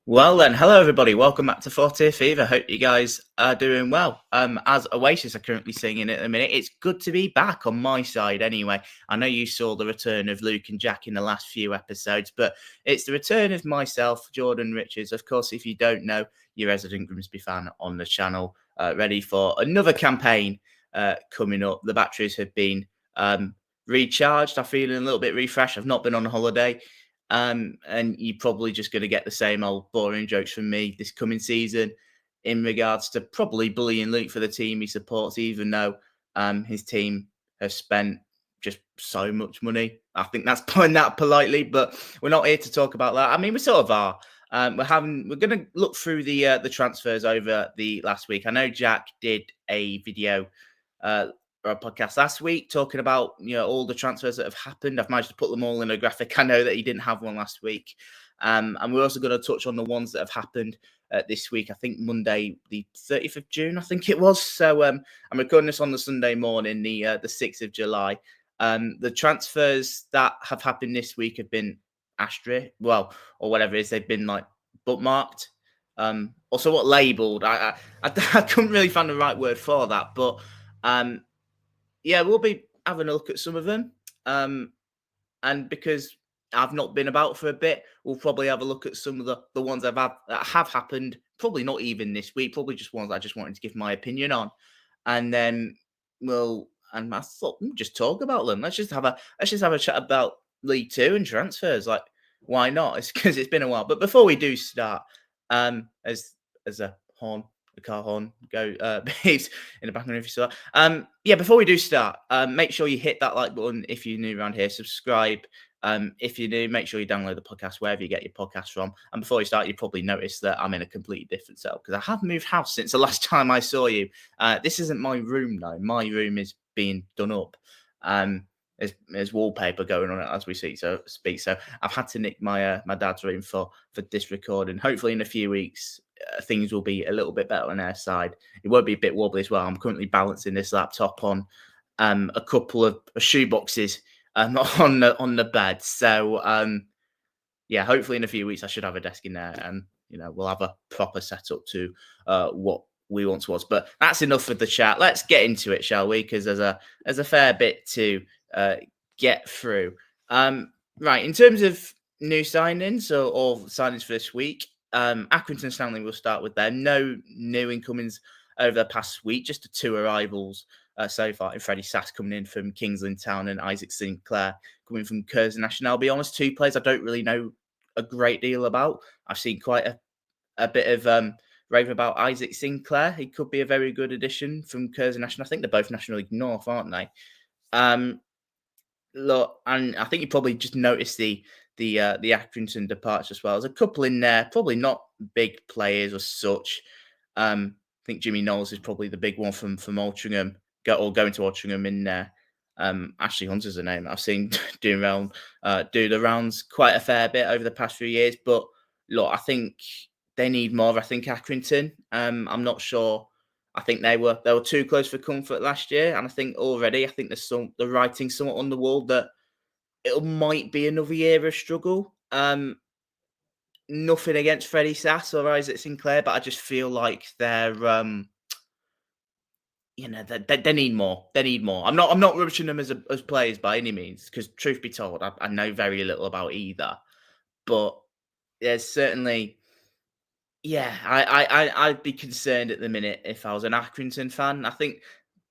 Well then, hello everybody. Welcome back to 40 Fever. Hope you guys are doing well. As Oasis are currently singing at the minute, it's good to be back on my side anyway. I know you saw the return of Luke and Jack in the last few episodes, but it's the return of myself, Jordan Richards. Of course, if you don't know, your resident Grimsby fan on the channel, ready for another campaign coming up. The batteries have been recharged. I'm feeling a little bit refreshed. I've not been on holiday. And you're probably just going to get the same old boring jokes from me this coming season in regards to probably bullying Luke for the team he supports, even though his team has spent just so much money. I think that's putting that politely, but we're not here to talk about that. I mean, we sort of are. We're going to look through the transfers over the last week. I know Jack did a video or a podcast last week talking about all the transfers that have happened. I've managed to put them all in a graphic. I know that he didn't have one last week, and we're also going to touch on the ones that have happened this week. I think Monday, the 30th of June, I think it was. So I'm recording this on the Sunday morning, the 6th of July. The transfers that have happened this week have been or whatever it is. They've been like bookmarked, or somewhat labelled. I couldn't really find the right word for that, but yeah, we'll be having a look at some of them. And because I've not been about for a bit, we'll probably have a look at some of the ones that have happened. Probably not even this week. Probably just ones I just wanted to give my opinion on, and then I thought just talk about them. Let's just have a chat about League Two and transfers. Like, why not? It's because it's been a while. But before we do start, as the car horn beeps in the background if you saw that. Yeah, before we do start, make sure you hit that like button if you're new around here. Subscribe. If you're new, make sure you download the podcast wherever you get your podcast from. And before you start, you probably noticed that I'm in a completely different setup because I have moved house since the last time I saw you. This isn't my room though. My room is being done up. There's wallpaper going on it as we speak. So I've had to nick my dad's room for this recording. Hopefully in a few weeks things will be a little bit better on their side. It won't be a bit wobbly as well. I'm currently balancing this laptop on a couple of shoe boxes on the bed. So yeah, hopefully in a few weeks I should have a desk in there, and we'll have a proper setup to what we want towards. But that's enough for the chat. Let's get into it, shall we? Because there's a fair bit to get through. Right, in terms of new signings or signings for this week, Accrington Stanley will start with there. No new incomings over the past week, just the two arrivals so far in Freddie Sass coming in from Kingsland Town and Isaac Sinclair coming from Curzon National. I'll be honest, two players I don't really know a great deal about. I've seen quite a bit of rave about Isaac Sinclair. He could be a very good addition from Curzon National. I think they're both National League North, aren't they? Look, and I think you probably just noticed the Accrington departure as well. There's a couple in there, probably not big players as such. I think Jimmy Knowles is probably the big one from Altrincham, going to Altrincham in there. Ashley Hunter's a name I've seen do the rounds quite a fair bit over the past few years. But look, I think they need more. I think Accrington. I'm not sure. I think they were too close for comfort last year, and I think there's the writing somewhat on the wall that it might be another year of struggle. Nothing against Freddie Sass or Isaac Sinclair, but I just feel like they're they need more. They need more. I'm not rushing them as players by any means, because truth be told, I know very little about either. But there's certainly, yeah, I'd be concerned at the minute if I was an Accrington fan. I think,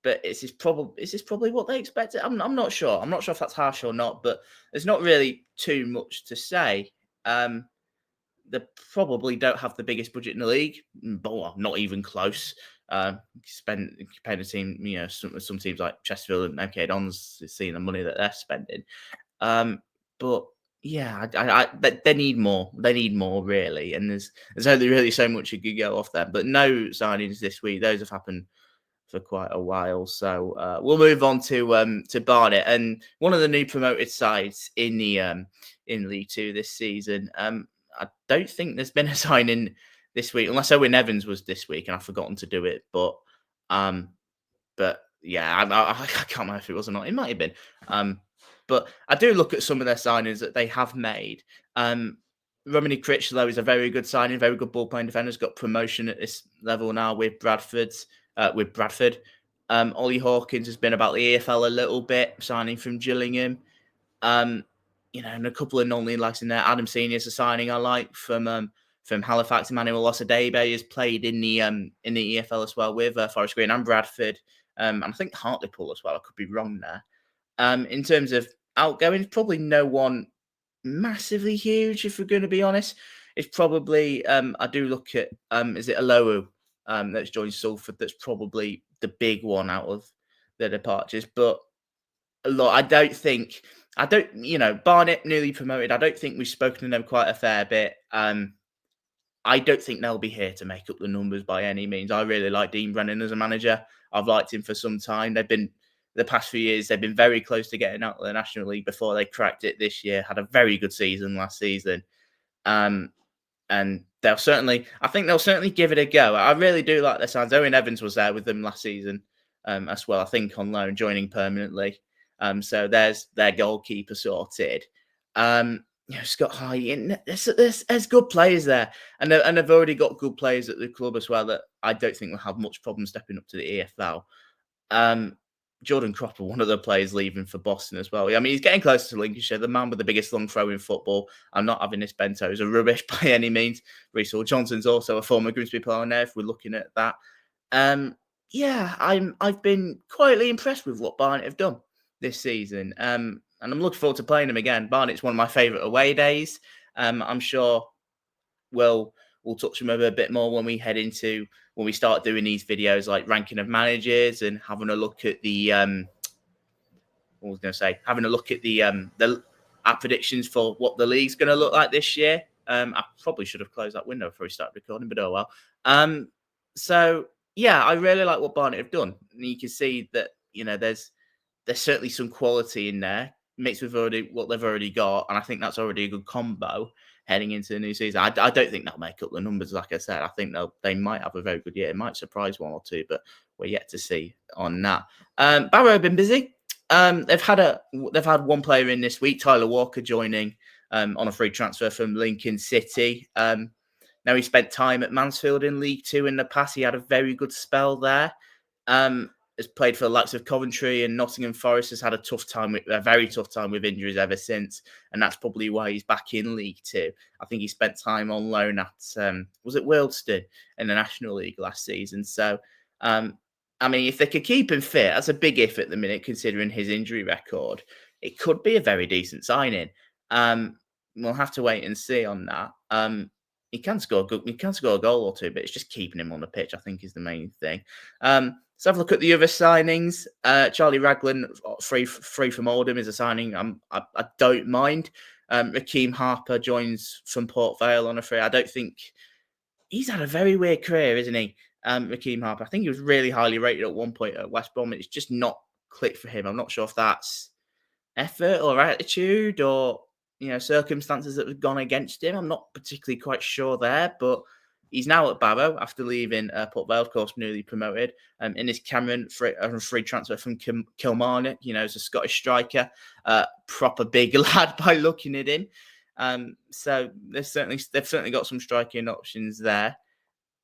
but is this probably what they expected? I'm not sure. I'm not sure if that's harsh or not, but there's not really too much to say. They probably don't have the biggest budget in the league, but not even close. Compared to team, some teams like Chesterfield and MK Dons, seeing the money that they're spending. But yeah, they need more. They need more, really. And there's only really so much you could go off there. But no signings this week. Those have happened for quite a while. So we'll move on to Barnet, and one of the new promoted sides in the in League Two this season. I don't think there's been a signing this week, unless Owen Evans was this week and I've forgotten to do it. But yeah, I can't remember if it was or not. It might have been. But I do look at some of their signings that they have made. Romany Critchlow is a very good signing, very good ball playing defender. Has got promotion at this level now with Bradford. Ollie Hawkins has been about the EFL a little bit, signing from Gillingham. And a couple of non-league lads in there. Adam Senior's a signing I like from Halifax. Emmanuel Osadebe has played in the EFL as well with Forest Green and Bradford. And I think Hartlepool as well. I could be wrong there. In terms of outgoing, probably no one massively huge, if we're going to be honest. It's probably I do look at is it Alowu that's joined Salford? That's probably the big one out of the departures. But a lot, Barnet newly promoted. I don't think we've spoken to them quite a fair bit. I don't think they'll be here to make up the numbers by any means. I really like Dean Brennan as a manager. I've liked him for some time. The past few years, they've been very close to getting out of the National League before they cracked it this year. Had a very good season last season. And I think they'll certainly give it a go. I really do like their signs. Owen Evans was there with them last season as well, I think on loan, joining permanently. So there's their goalkeeper sorted. Scott High, there's good players there. And they've already got good players at the club as well that I don't think will have much problem stepping up to the EFL. Jordan Cropper, one of the players leaving for Boston as well. I mean, he's getting closer to Lincolnshire, the man with the biggest long throw in football. I'm not having this bento as a rubbish by any means. Reece Johnson's also a former Grimsby player there, if we're looking at that. I've been quietly impressed with what Barnet have done this season. And I'm looking forward to playing them again. Barnet's one of my favourite away days. I'm sure we'll touch them a bit more when we start doing these videos like ranking of managers and having a look at having a look at our predictions for what the league's going to look like this year. I probably should have closed that window before we started recording, but oh well. I really like what Barnet have done. And you can see that, there's certainly some quality in there mixed with what they've already got. And I think that's already a good combo heading into the new season. I don't think they'll make up the numbers, like I said. I think they might have a very good year. It might surprise one or two, but we're yet to see on that. Barrow have been busy. They've had one player in this week, Tyler Walker, joining on a free transfer from Lincoln City. Now he spent time at Mansfield in League Two in the past. He had a very good spell there. Has played for the likes of Coventry and Nottingham Forest. Has had a very tough time with injuries ever since, and that's probably why he's back in League Two. I think he spent time on loan at was it Wealdstone in the National League last season. So, if they could keep him fit, that's a big if at the minute, considering his injury record. It could be a very decent signing. We'll have to wait and see on that. He can score a goal or two, but it's just keeping him on the pitch, I think, is the main thing. Let's have a look at the other signings. Charlie Raglan, free from Oldham, is a signing I don't mind. Raheem Harper joins from Port Vale on a free. I don't think he's had a very weird career, isn't he? Raheem Harper. I think he was really highly rated at one point at West Brom. It's just not clicked for him. I'm not sure if that's effort or attitude or circumstances that have gone against him. I'm not particularly quite sure there, but he's now at Barrow after leaving Port Vale, of course, newly promoted. Innes Cameron, free transfer from Kilmarnock, as a Scottish striker. Proper big lad by looking at him. So they've certainly got some striking options there.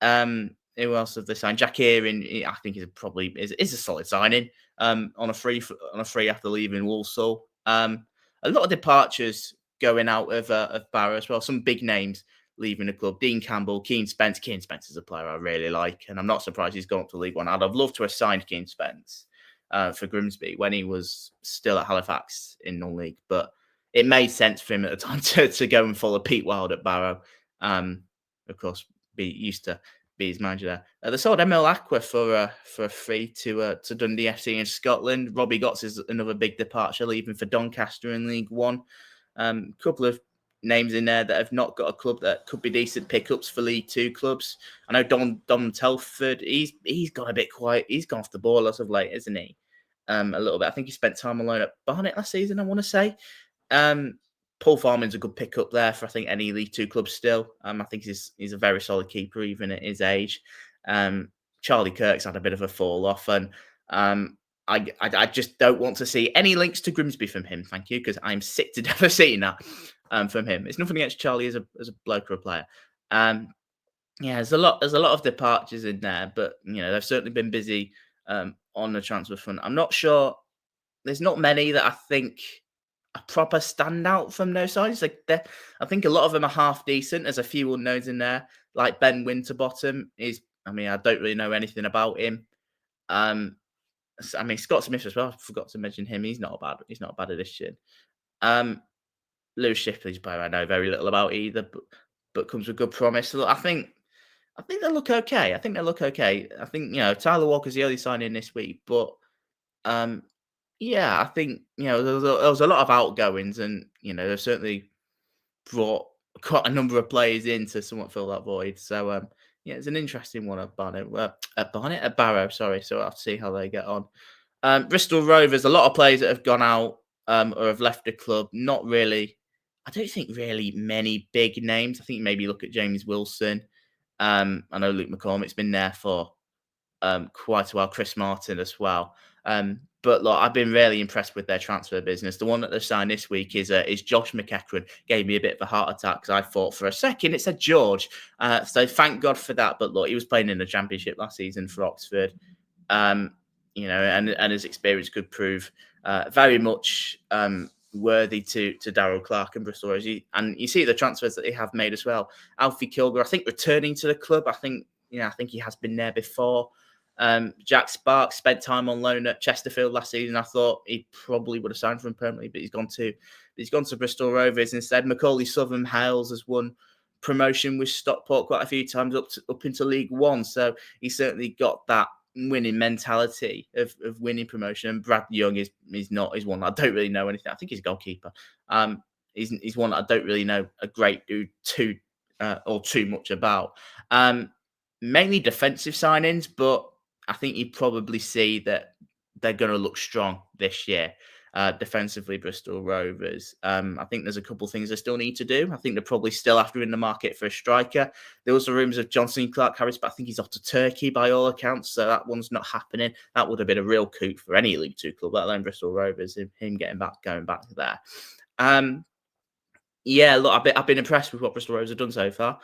Who else have they signed? Jack Earing, I think is a solid signing. On a free after leaving Walsall. A lot of departures going out of Barrow as well. Some big names leaving the club. Dean Campbell, Keane Spence. Keane Spence is a player I really like, and I'm not surprised he's gone up to League One. I'd have loved to have signed Keane Spence for Grimsby when he was still at Halifax in non-league, but it made sense for him at the time to go and follow Pete Wild at Barrow. Of course, used to be his manager there. They sold Emil Aqua for a fee to Dundee FC in Scotland. Robbie Gotts is another big departure, leaving for Doncaster in League One. Couple of names in there that have not got a club that could be decent pickups for League Two clubs. I know Don Telford, he's gone a bit quiet. He's gone off the ball as of late, isn't he? A little bit. I think he spent time alone at Barnet last season, I want to say. Paul Farman's a good pickup there for, I think, any League Two club still. I think he's a very solid keeper, even at his age. Charlie Kirk's had a bit of a fall off, and I just don't want to see any links to Grimsby from him, thank you, because I'm sick to death of seeing that. from him. It's nothing against Charlie as a bloke or a player. Yeah, there's a lot of departures in there, but they've certainly been busy on the transfer front. I'm not sure. There's not many that I think a proper standout from those sides. I think a lot of them are half decent. There's a few unknowns in there, like Ben Winterbottom. I don't really know anything about him. Scott Smith as well. I forgot to mention him. He's not a bad addition. Lewis Shipley's a player I know very little about either, but comes with good promise. So look, I think they look okay. I think Tyler Walker's the only signing this week, but yeah, I think there was a lot of outgoings, and they've certainly brought quite a number of players in to somewhat fill that void. So yeah, it's an interesting one at Barnet. At Barrow, sorry. So I'll have to see how they get on. Bristol Rovers, a lot of players that have gone out or have left the club. Not really. I don't think really many big names. I think maybe look at James Wilson. I know Luke McCormick's been there for quite a while. Chris Martin as well. But look, I've been really impressed with their transfer business. The one that they've signed this week is Josh McEachran. Gave me a bit of a heart attack because I thought for a second it said George. So thank God for that. But look, he was playing in the Championship last season for Oxford. And his experience could prove very much worthy to Darryl Clark and Bristol Rovers. And you see the transfers that they have made as well. Alfie Kilgore, I think, returning to the club. I think he has been there before. Jack Sparks spent time on loan at Chesterfield last season. I thought he probably would have signed for him permanently, but he's gone to Bristol Rovers instead. Macaulay Southern Hales has won promotion with Stockport quite a few times up into League One, so he's certainly got that winning mentality of winning promotion. And Brad Young is one I don't really know anything. I think he's a goalkeeper. He's one I don't really know a great deal too much about. Mainly defensive signings, but I think you probably see that they're going to look strong this year. Defensively, Bristol Rovers. I think there's a couple of things they still need to do. I think they're probably still after in the market for a striker. There was the rumours of Johnson Clark Harris, but I think he's off to Turkey by all accounts, so that one's not happening. That would have been a real coup for any League Two club, let alone Bristol Rovers, him going back there. Yeah, look, I've been impressed with what Bristol Rovers have done so far.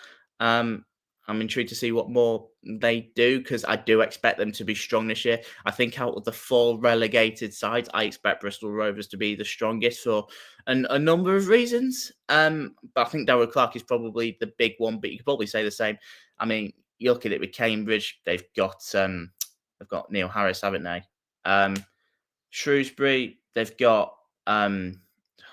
I'm intrigued to see what more they do because I do expect them to be strong this year. I think out of the 4 relegated sides, I expect Bristol Rovers to be the strongest for a number of reasons. But I think Darryl Clark is probably the big one, but you could probably say the same. I mean, you look at it with Cambridge, they've got Neil Harris, haven't they? Shrewsbury, they've got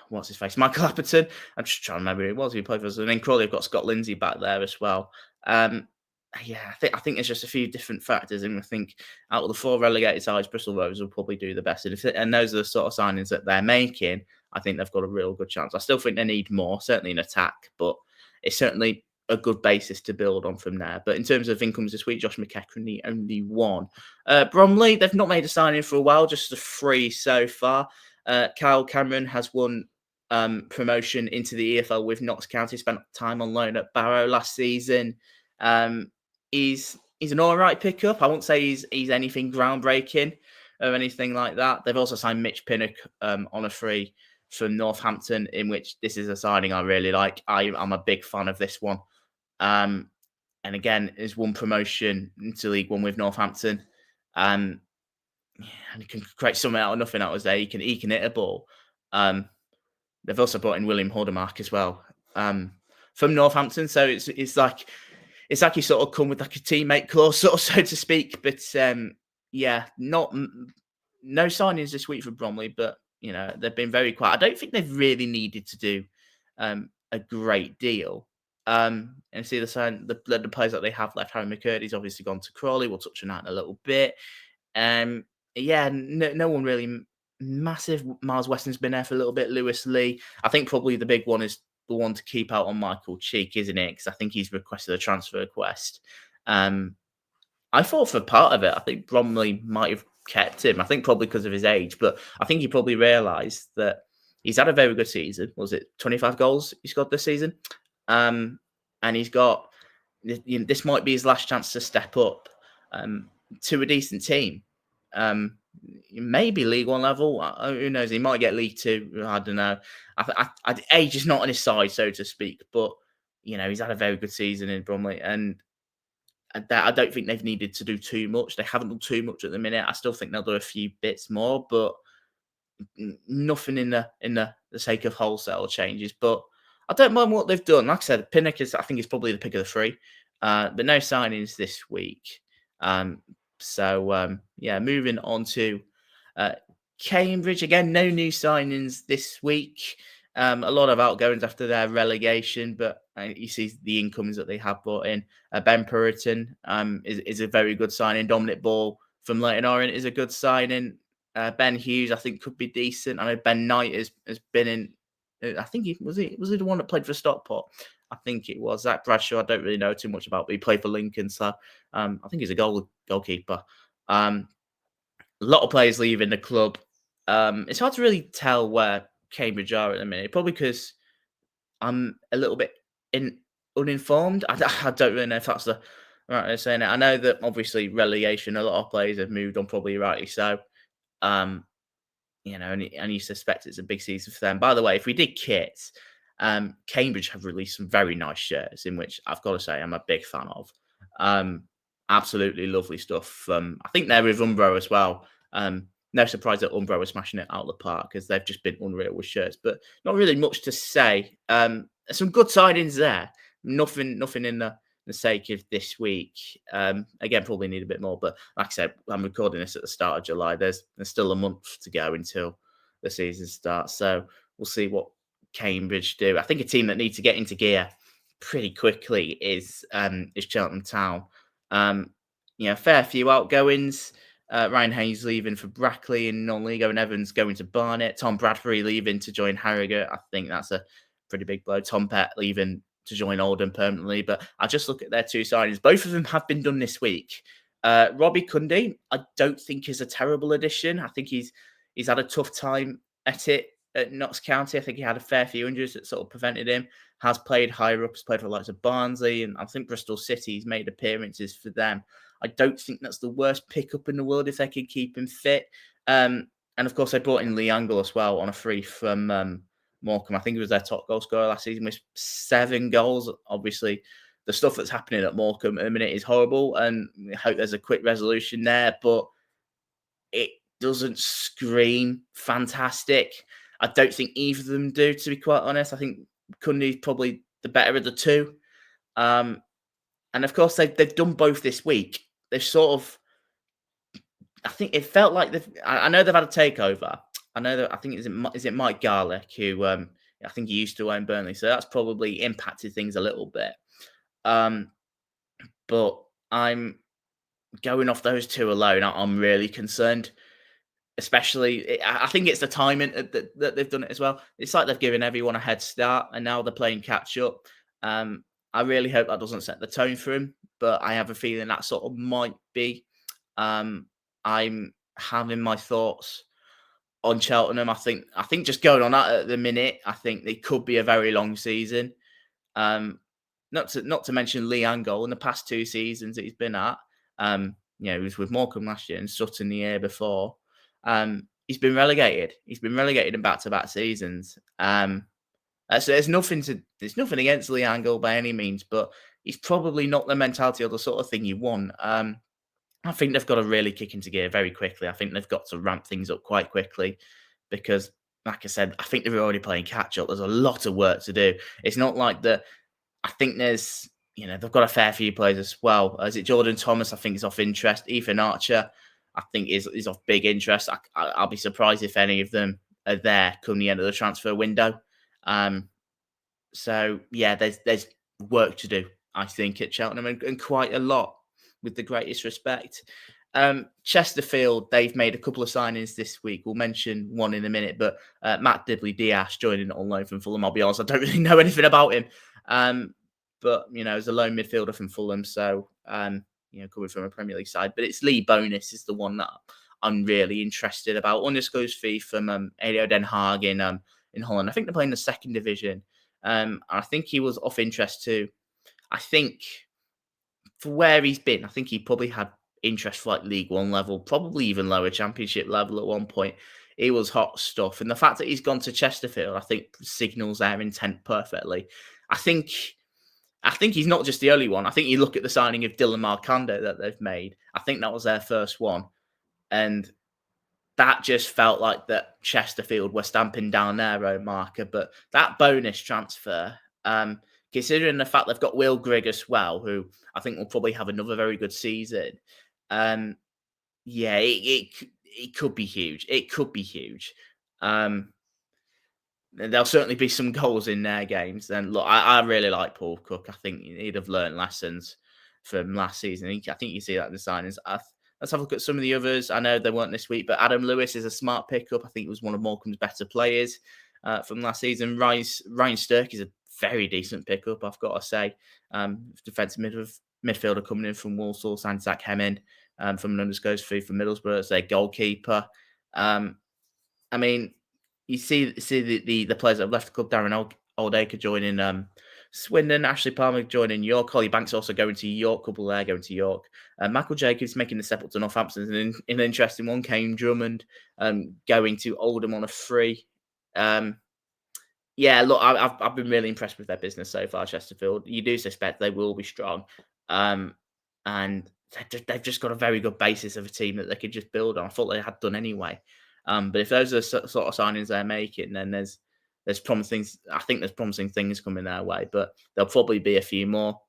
what's his face? Michael Appleton. I'm just trying to remember who it was who played for us. And then Crawley have got Scott Lindsay back there as well. Yeah, I think there's just a few different factors, and I think out of the 4 relegated sides, Bristol Rovers will probably do the best. And those are the sort of signings that they're making. I think they've got a real good chance. I still think they need more, certainly in attack, but it's certainly a good basis to build on from there. But in terms of incomes this week, Josh McEachran, the only one. Bromley, they've not made a signing for a while, just the 3 so far. Kyle Cameron has won promotion into the EFL with Notts County, spent time on loan at Barrow last season. He's an all right pickup. I won't say he's anything groundbreaking or anything like that. They've also signed Mitch Pinnock on a free from Northampton, in which this is a signing I really like. I'm a big fan of this one. And again, has won promotion into League One with Northampton. And he can create something out of nothing out of there. He can hit a ball. They've also brought in William Hordemark as well from Northampton. So it's like you sort of come with like a teammate clause, sort of, so to speak. But yeah, no signings this week for Bromley, but they've been very quiet. I don't think they've really needed to do a great deal. And see the players that they have left. Harry McCurdy's obviously gone to Crawley. We'll touch on that in a little bit. Yeah, no one really massive. Miles Weston's been there for a little bit. Lewis Lee. I think probably the big one is the one to keep out on Michael Cheek, isn't it? Because I think he's requested a transfer request. I thought for part of it, I think Bromley might have kept him. I think probably because of his age, but I think he probably realised that he's had a very good season. Was it 25 goals he scored this season? And he's got this might be his last chance to step up to a decent team. maybe League One level. Who knows? He might get League Two. I don't know. Age is not on his side, so to speak. But he's had a very good season in Bromley, and that I don't think they've needed to do too much. They haven't done too much at the minute. I still think they'll do a few bits more, but nothing in the sake of wholesale changes. But I don't mind what they've done. Like I said, Pinnock I think is probably the pick of the three. But no signings this week. Yeah, moving on to uh, Cambridge again. No new signings this week. A lot of outgoings after their relegation, but you see the incomes that they have brought in. Ben Puritan is a very good signing. Dominic Ball from Leighton Orient is a good signing. Ben Hughes, I think, could be decent. I know Ben Knight has been in. I think he was the one that played for Stockport. I think it was Zach Bradshaw. I don't really know too much about, but he played for Lincoln, so I think he's a goalkeeper. A lot of players leaving the club. It's hard to really tell where Cambridge are at the minute, probably because I'm a little bit uninformed. I don't really know if that's the right way of saying it. I know that obviously relegation, a lot of players have moved on, probably rightly so. Um, and you suspect it's a big season for them. By the way, if we did kits, Cambridge have released some very nice shirts, in which I've got to say I'm a big fan of. Absolutely lovely stuff. I think they're with Umbro as well. No surprise that Umbro are smashing it out of the park because they've just been unreal with shirts, but not really much to say. Some good sightings there. Nothing in the sake of this week. Again, probably need a bit more, but like I said, I'm recording this at the start of July. There's still a month to go until the season starts, so we'll see what Cambridge do. I think a team that needs to get into gear pretty quickly is Cheltenham Town. Fair few outgoings. Ryan Hayes leaving for Brackley in non-league. Owen Evans going to Barnet. Tom Bradbury leaving to join Harrogate. I think that's a pretty big blow. Tom Pett leaving to join Oldham permanently. But I just look at their two signings. Both of them have been done this week. Robbie Cundy, I don't think is a terrible addition. I think he's had a tough time at it at Notts County. I think he had a fair few injuries that sort of prevented him. Has played higher up, has played for the likes of Barnsley, and I think Bristol City. He's made appearances for them. I don't think that's the worst pickup in the world if they can keep him fit. And of course, they brought in Lee Angle as well on a free from Morecambe. I think he was their top goal scorer last season with 7 goals. Obviously, the stuff that's happening at Morecambe at the minute is horrible, and I hope there's a quick resolution there, but it doesn't scream fantastic. I don't think either of them do, to be quite honest. I think Cundy's probably the better of the two. And of course, they've done both this week. They've sort of, I think it felt like I know they've had a takeover. I think is it Mike Garlick who I think he used to own Burnley, so that's probably impacted things a little bit. But I'm going off those two alone. I'm really concerned. Especially, I think it's the timing that they've done it as well. It's like they've given everyone a head start, and now they're playing catch up. I really hope that doesn't set the tone for him, but I have a feeling that sort of might be. I'm having my thoughts on Cheltenham. I think just going on that at the minute, I think they could be a very long season. Not to mention Lee Angle in the past 2 seasons that he's been at. He was with Morecambe last year and Sutton the year before. He's been relegated. He's been relegated in back-to-back seasons. So there's nothing against Lee Angle by any means, but he's probably not the mentality or the sort of thing you want. I think they've got to really kick into gear very quickly. I think they've got to ramp things up quite quickly because, like I said, I think they're already playing catch-up. There's a lot of work to do. It's not like that. I think there's, they've got a fair few players as well. Is it Jordan Thomas? I think is off interest. Ethan Archer, I think is off big interest. I'll be surprised if any of them are there come the end of the transfer window. So yeah, there's work to do, I think, at Cheltenham and quite a lot, with the greatest respect. Chesterfield, they've made a couple of signings this week. We'll mention one in a minute, but Matt Dibley-Diaz joining on loan from Fulham. I'll be honest, I don't really know anything about him. But as a lone midfielder from Fulham, so coming from a Premier League side. But it's Lee Bonus is the one that I'm really interested about. Undisclosed fee from ADO Den Haag in Holland. I think they're playing the 2nd division. I think he was off interest too. I think for where he's been, I think he probably had interest for like League One level, probably even lower Championship level at one point. He was hot stuff. And the fact that he's gone to Chesterfield, I think signals their intent perfectly. I think he's not just the only one. I think you look at the signing of Dylan Marcando that they've made. I think that was their first one. And that just felt like that Chesterfield were stamping down their own marker. But that bonus transfer, considering the fact they've got Will Grigg as well, who I think will probably have another very good season. Yeah, it could be huge. It could be huge. There'll certainly be some goals in their games. And look, I really like Paul Cook. I think he'd have learned lessons from last season. I think you see that in the signings. Let's have a look at some of the others. I know they weren't this week, but Adam Lewis is a smart pickup. I think he was one of Morecambe's better players from last season. Ryan Stirk is a very decent pickup, I've got to say. Defensive midfielder coming in from Walsall, signed Zach Hemming from an undisclosed fee from Middlesbrough as their goalkeeper. I mean, you see the players that have left the club. Darren Oldacre joining Swindon, Ashley Palmer joining York, Holly Banks also going to York, couple there going to York. Michael Jacobs making the step up to Northampton. And an interesting one, Kane Drummond going to Oldham on a free. Yeah, look, I've been really impressed with their business so far, Chesterfield. You do suspect they will be strong. And they've just got a very good basis of a team that they could just build on. I thought they had done anyway. But if those are sort of signings they're making, then there's promising. I think there's promising things coming their way, but there'll probably be a few more.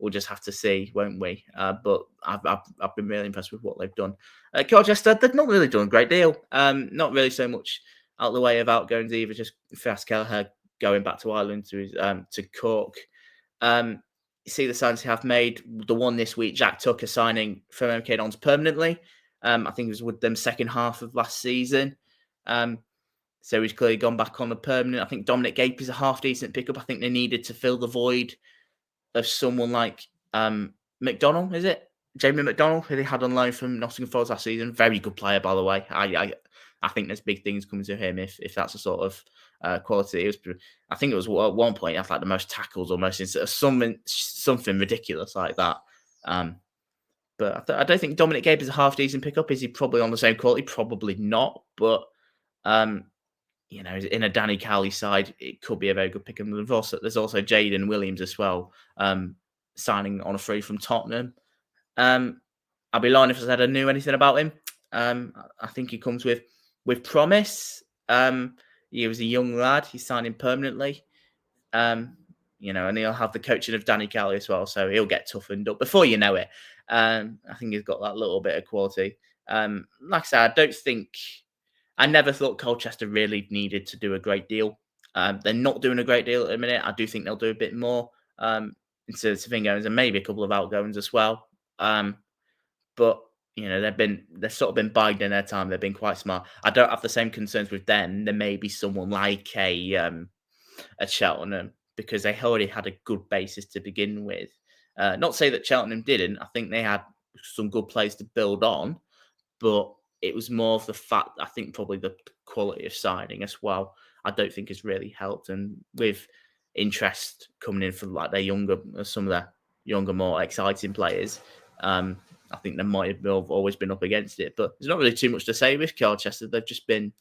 We'll just have to see, won't we? But I've been really impressed with what they've done. Colchester, they've not really done a great deal. Not really so much out of the way of outgoings either. Just Fias Kelleher going back to Ireland to Cork. You see the signs they have made. The one this week, Jack Tucker signing from MK Dons permanently. I think it was with them second half of last season. So he's clearly gone back on the permanent. I think Dominic Gape is a half decent pickup. I think they needed to fill the void of someone like McDonald, is it? Jamie McDonald, who they had on loan from Nottingham Forest last season. Very good player, by the way. I think there's big things coming to him if that's a sort of quality. I think it was at one point he had like the most tackles almost, something ridiculous like that. But I don't think Dominic Gabe is a half decent pickup. Is he probably on the same quality? Probably not. But in a Danny Cowley side, it could be a very good pick. And there's also Jaden Williams as well, signing on a free from Tottenham. I'll be lying if I said I knew anything about him. I think he comes with promise. He was a young lad. He's signing permanently. And he'll have the coaching of Danny Cowley as well, so he'll get toughened up before you know it. I think he's got that little bit of quality. Like I said, I never thought Colchester really needed to do a great deal. They're not doing a great deal at the minute. I do think they'll do a bit more instead of ingoings and maybe a couple of outgoings as well. But they've sort of been biding their time. They've been quite smart. I don't have the same concerns with them. There may be someone like a Cheltenham because they already had a good basis to begin with. Not to say that Cheltenham didn't. I think they had some good players to build on, but it was more of the fact, I think probably the quality of signing as well, I don't think has really helped. And with interest coming in from like some of their younger, more exciting players, I think they might have always been up against it. But there's not really too much to say with Colchester. They've just been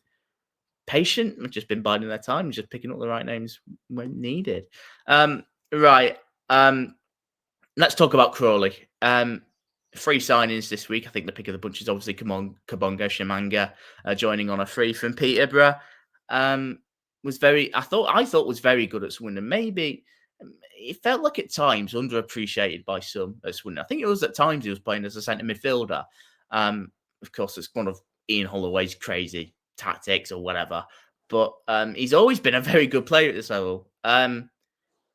patient and just been biding their time, just picking up the right names when needed. Right. Let's talk about Crawley. 3 signings this week. I think the pick of the bunch is obviously Kabongo Shimanga joining on a free from Peterborough. I thought was very good at Swindon. Maybe it felt like at times underappreciated by some at Swindon. I think it was at times he was playing as a centre midfielder. Of course, it's one of Ian Holloway's crazy tactics or whatever. But he's always been a very good player at this level.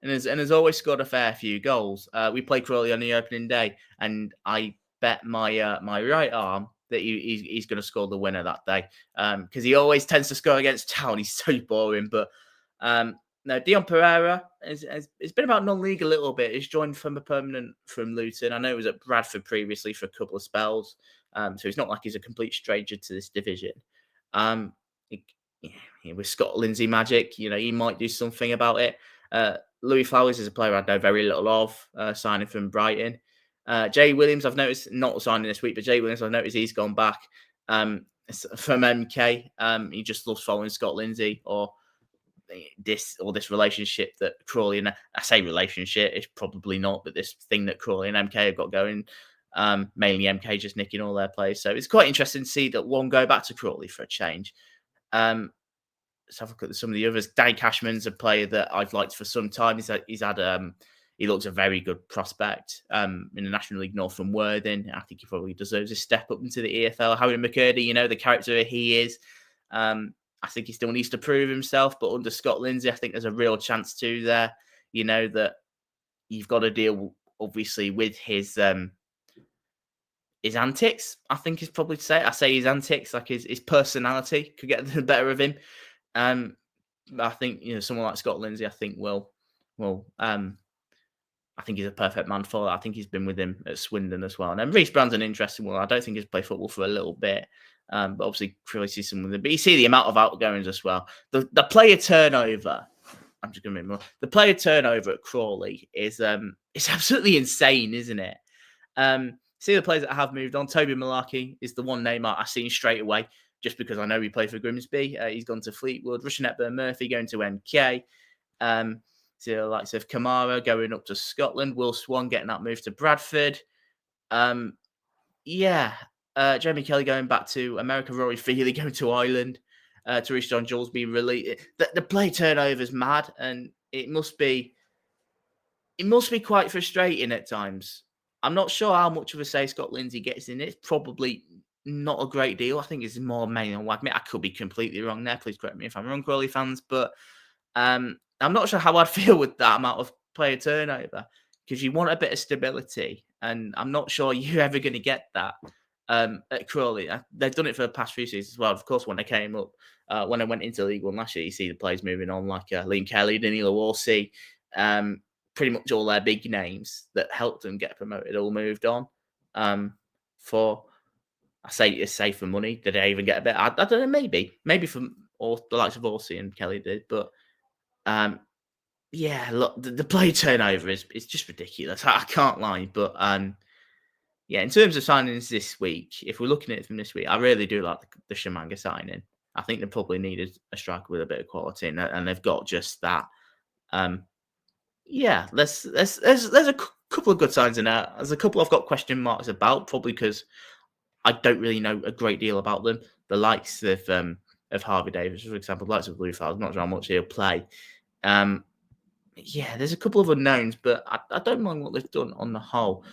And has always scored a fair few goals. We played Crawley on the opening day, and I bet my my right arm that he's going to score the winner that day because he always tends to score against Town. He's so boring. But no, Dion Pereira has been about non-league a little bit. He's joined from a permanent from Luton. I know he was at Bradford previously for a couple of spells, so it's not like he's a complete stranger to this division. With Scott Lindsay magic, he might do something about it. Louis Flowers is a player I know very little of, signing from Brighton. Jay Williams, I've noticed, not signing this week, but Jay Williams, I've noticed he's gone back from MK. He just loves following Scott Lindsay or this relationship that Crawley and I say relationship, it's probably not, but this thing that Crawley and MK have got going. Mainly MK just nicking all their plays. So it's quite interesting to see that one go back to Crawley for a change. Let's have a look at some of the others. Danny Cashman's a player that I've liked for some time. He looks a very good prospect in the National League North from Worthing. I think he probably deserves a step up into the EFL. Harry McCurdy, the character he is. I think he still needs to prove himself, but under Scott Lindsay, I think there's a real chance too there. That you've got to deal obviously with his antics. I think is probably to say. I say his antics, like his personality could get the better of him. I think someone like Scott Lindsay, I think will. I think he's a perfect man for that. I think he's been with him at Swindon as well. And then Reece Brown's an interesting one. I don't think he's played football for a little bit, but obviously Crawley sees someone with him. But you see the amount of outgoings as well. The player turnover. I'm just going to make more. The player turnover at Crawley is it's absolutely insane, isn't it? See the players that have moved on. Toby Malarkey is the one name I seen straight away, just because I know he played for Grimsby. He's gone to Fleetwood. Russian Hepburn Murphy going to MK. So the likes of Kamara going up to Scotland. Will Swan getting that move to Bradford. Jeremy Kelly going back to America. Rory Feely going to Ireland. Therese John Jules being released. The play turnover is mad, and it must be quite frustrating at times. I'm not sure how much of a say Scott Lindsay gets in it. It's probably not a great deal. I think it's more mainly on Wagme. I could be completely wrong there. Please correct me if I'm wrong, Crawley fans. But I'm not sure how I'd feel with that amount of player turnover, because you want a bit of stability, and I'm not sure you're ever going to get that at Crawley. They've done it for the past few seasons as well. Of course, when they came up, when I went into League One last year, you see the players moving on like Liam Kelly, Danilo Orsi, pretty much all their big names that helped them get promoted all moved on. For I say for money. Did they even get a bit? I don't know. Maybe from all the likes of Orsi and Kelly did, but look, the play turnover is just ridiculous. I can't lie, but in terms of signings this week, if we're looking at it from this week, I really do like the Shamanga signing. I think they probably needed a striker with a bit of quality, and they've got just that. There's a couple of good signs in there. There's a couple I've got question marks about, probably because I don't really know a great deal about them. The likes of Harvey Davis, for example, the likes of Luther, I'm not sure how much he'll play. There's a couple of unknowns, but I don't mind what they've done on the whole.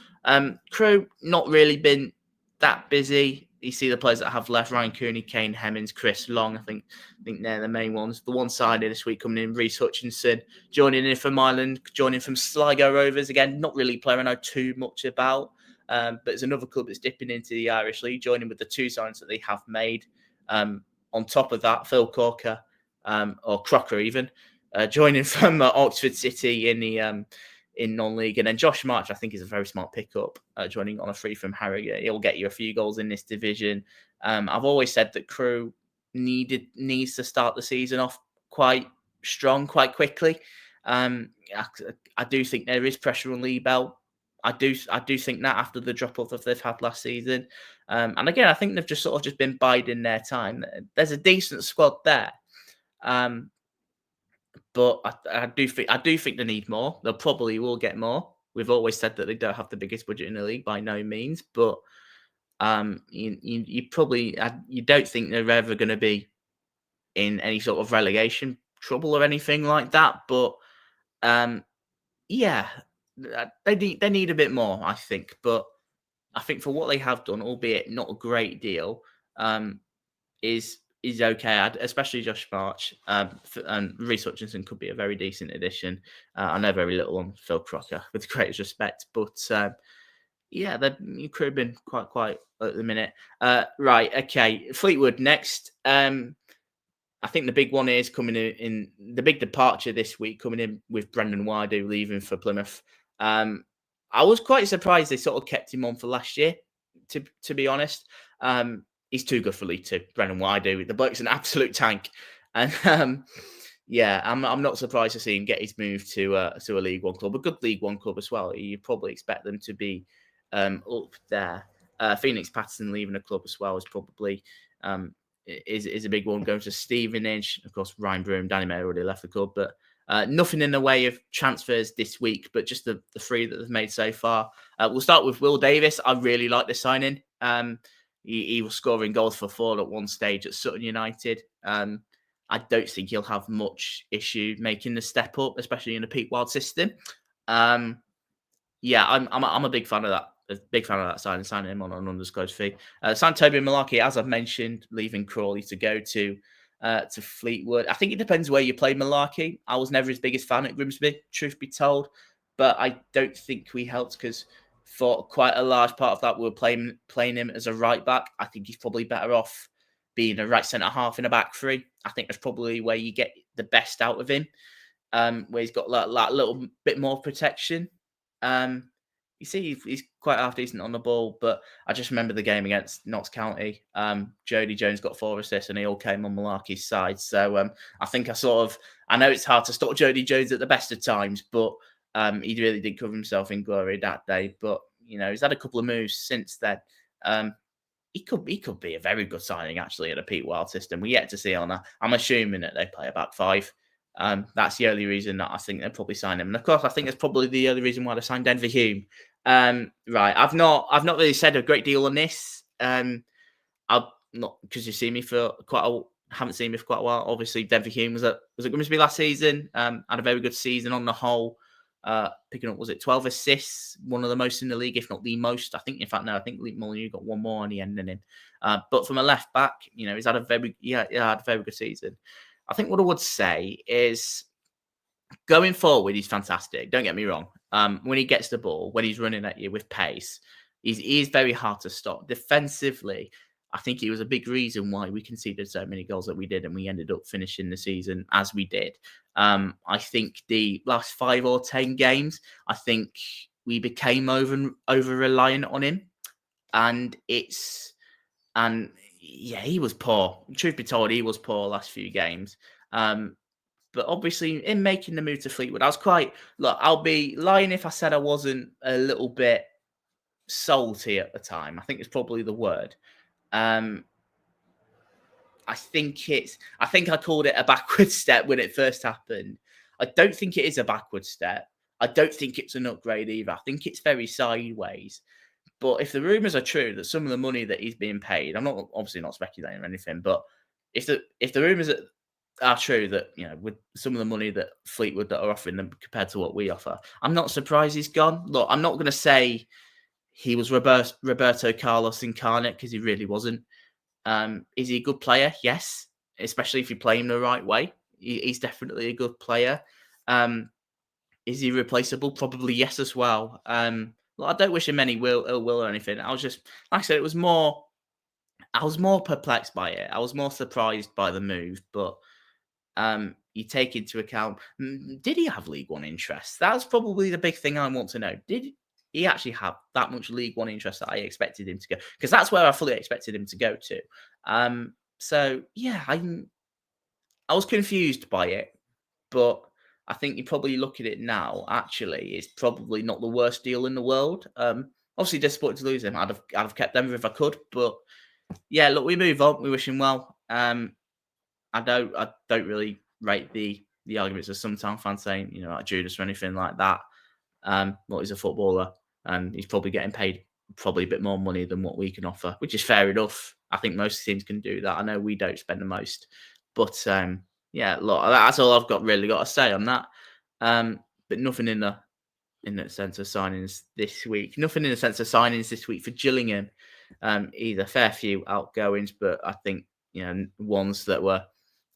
Crewe, not really been that busy. You see the players that have left: Ryan Cooney, Kane Hemmings, Chris Long. I think they're the main ones. The one sided this week coming in, Reece Hutchinson, joining in from Ireland, joining from Sligo Rovers. Again, not really a player I know too much about, but there's another club that's dipping into the Irish League, joining with the two signings that they have made. On top of that, Phil Corker, or Crocker even, joining from Oxford City in the in non-league. And then Josh March, I think, is a very smart pickup, joining on a free from Harrogate. He'll get you a few goals in this division. I've always said that Crewe needs to start the season off quite strong, quite quickly. I do think there is pressure on Lee Bell. I do think that after the drop-off that they've had last season. And again, I think they've just been biding their time. There's a decent squad there. But I do think they need more. They probably will get more. We've always said that they don't have the biggest budget in the league by no means, but you probably you don't think they're ever going to be in any sort of relegation trouble or anything like that. But they need a bit more, I think. But I think for what they have done, albeit not a great deal, is okay, especially Josh March, and Reece Hutchinson could be a very decent addition. I know very little on Phil Crocker, with the greatest respect, but you could have been quite at the minute. Right, okay, Fleetwood next. I think the big one is coming in the big departure this week, coming in with Brendan Wydo leaving for Plymouth. I was quite surprised they sort of kept him on for last year, to be honest. He's too good for League Two. Brendan Wydo, the bloke's an absolute tank, and I'm not surprised to see him get his move to a League One club, a good League One club as well. You probably expect them to be up there. Phoenix Patterson leaving the club as well is probably is a big one. Going to Stevenage, of course. Ryan Broom, Danny May already left the club, but nothing in the way of transfers this week. But just the three that they've made so far. We'll start with Will Davis. I really like the signing. He was scoring goals for Ford at one stage at Sutton United. I don't think he'll have much issue making the step up, especially in the Peak Wild system. Yeah, I'm a big fan of that. A big fan of that signing him on an undisclosed fee. Signed Toby Malarkey, as I've mentioned, leaving Crawley to go to Fleetwood. I think it depends where you play Malarkey. I was never his biggest fan at Grimsby, truth be told, but I don't think we helped because for quite a large part of that we were playing him as a right back. I think he's probably better off being a right centre half in a back three. I think that's probably where you get the best out of him, where he's got that little bit more protection. You see, he's quite half decent on the ball, but I just remember the game against Notts County. Jody Jones got 4 assists, and he all came on Malarkey's side. So I think I know it's hard to stop Jody Jones at the best of times, but he really did cover himself in glory that day. But he's had a couple of moves since then. He could be a very good signing actually in a Pete Wild system. We yet to see on that. I'm assuming that they play a back five. That's the only reason that I think they'll probably sign him. And of course, I think that's probably the only reason why they signed Denver Hume. Right. I've not really said a great deal on this. I'll not because you see me for haven't seen me for quite a while. Obviously, Denver Hume was at Grimsby last season. Had a very good season on the whole. Picking up, was it 12 assists? One of the most in the league, if not the most. I think Luke Molyneux got one more on the end than him. But from a left back, he's had a very good season. I think what I would say is going forward, he's fantastic. Don't get me wrong. When he gets the ball, when he's running at you with pace, he's very hard to stop. Defensively, I think he was a big reason why we conceded so many goals that we did, and we ended up finishing the season as we did. I think the last 5 or 10 games, I think we became over reliant on him, and he was poor. Truth be told, he was poor last few games. But obviously, in making the move to Fleetwood, I'll be lying if I said I wasn't a little bit salty at the time. I think it's probably the word. I think I called it a backward step when it first happened. I don't think it is a backward step. I don't think it's an upgrade either. I think it's very sideways. But if the rumours are true that some of the money that he's being paid, I'm obviously not speculating or anything, but if the rumours are true that, with some of the money that Fleetwood that are offering them compared to what we offer, I'm not surprised he's gone. Look, I'm not going to say he was Roberto Carlos incarnate because he really wasn't. Is he a good player? Yes, especially if you play him the right way. He's definitely a good player. Is he replaceable? Probably yes as well. I don't wish him any ill will or anything. I was just, like I said, I was more perplexed by it. I was more surprised by the move, but you take into account, did he have League One interest? That's probably the big thing I want to know. Did he actually have that much League One interest that I expected him to go? Because that's where I fully expected him to go to. So yeah, I was confused by it, but I think you probably look at it now. Actually, it's probably not the worst deal in the world. Obviously disappointed to lose him. I'd have kept Denver if I could, but yeah, look, we move on. We wish him well. I don't really rate the arguments of some Town fans saying, like Judas or anything like that. Well, he's a footballer and he's probably getting paid probably a bit more money than what we can offer, which is fair enough. I think most teams can do that. I know we don't spend the most, but yeah, look, that's all I've got to say on that. But nothing in the sense of signings this week. Nothing in the sense of signings this week for Gillingham. Either fair few outgoings, but I think ones that were,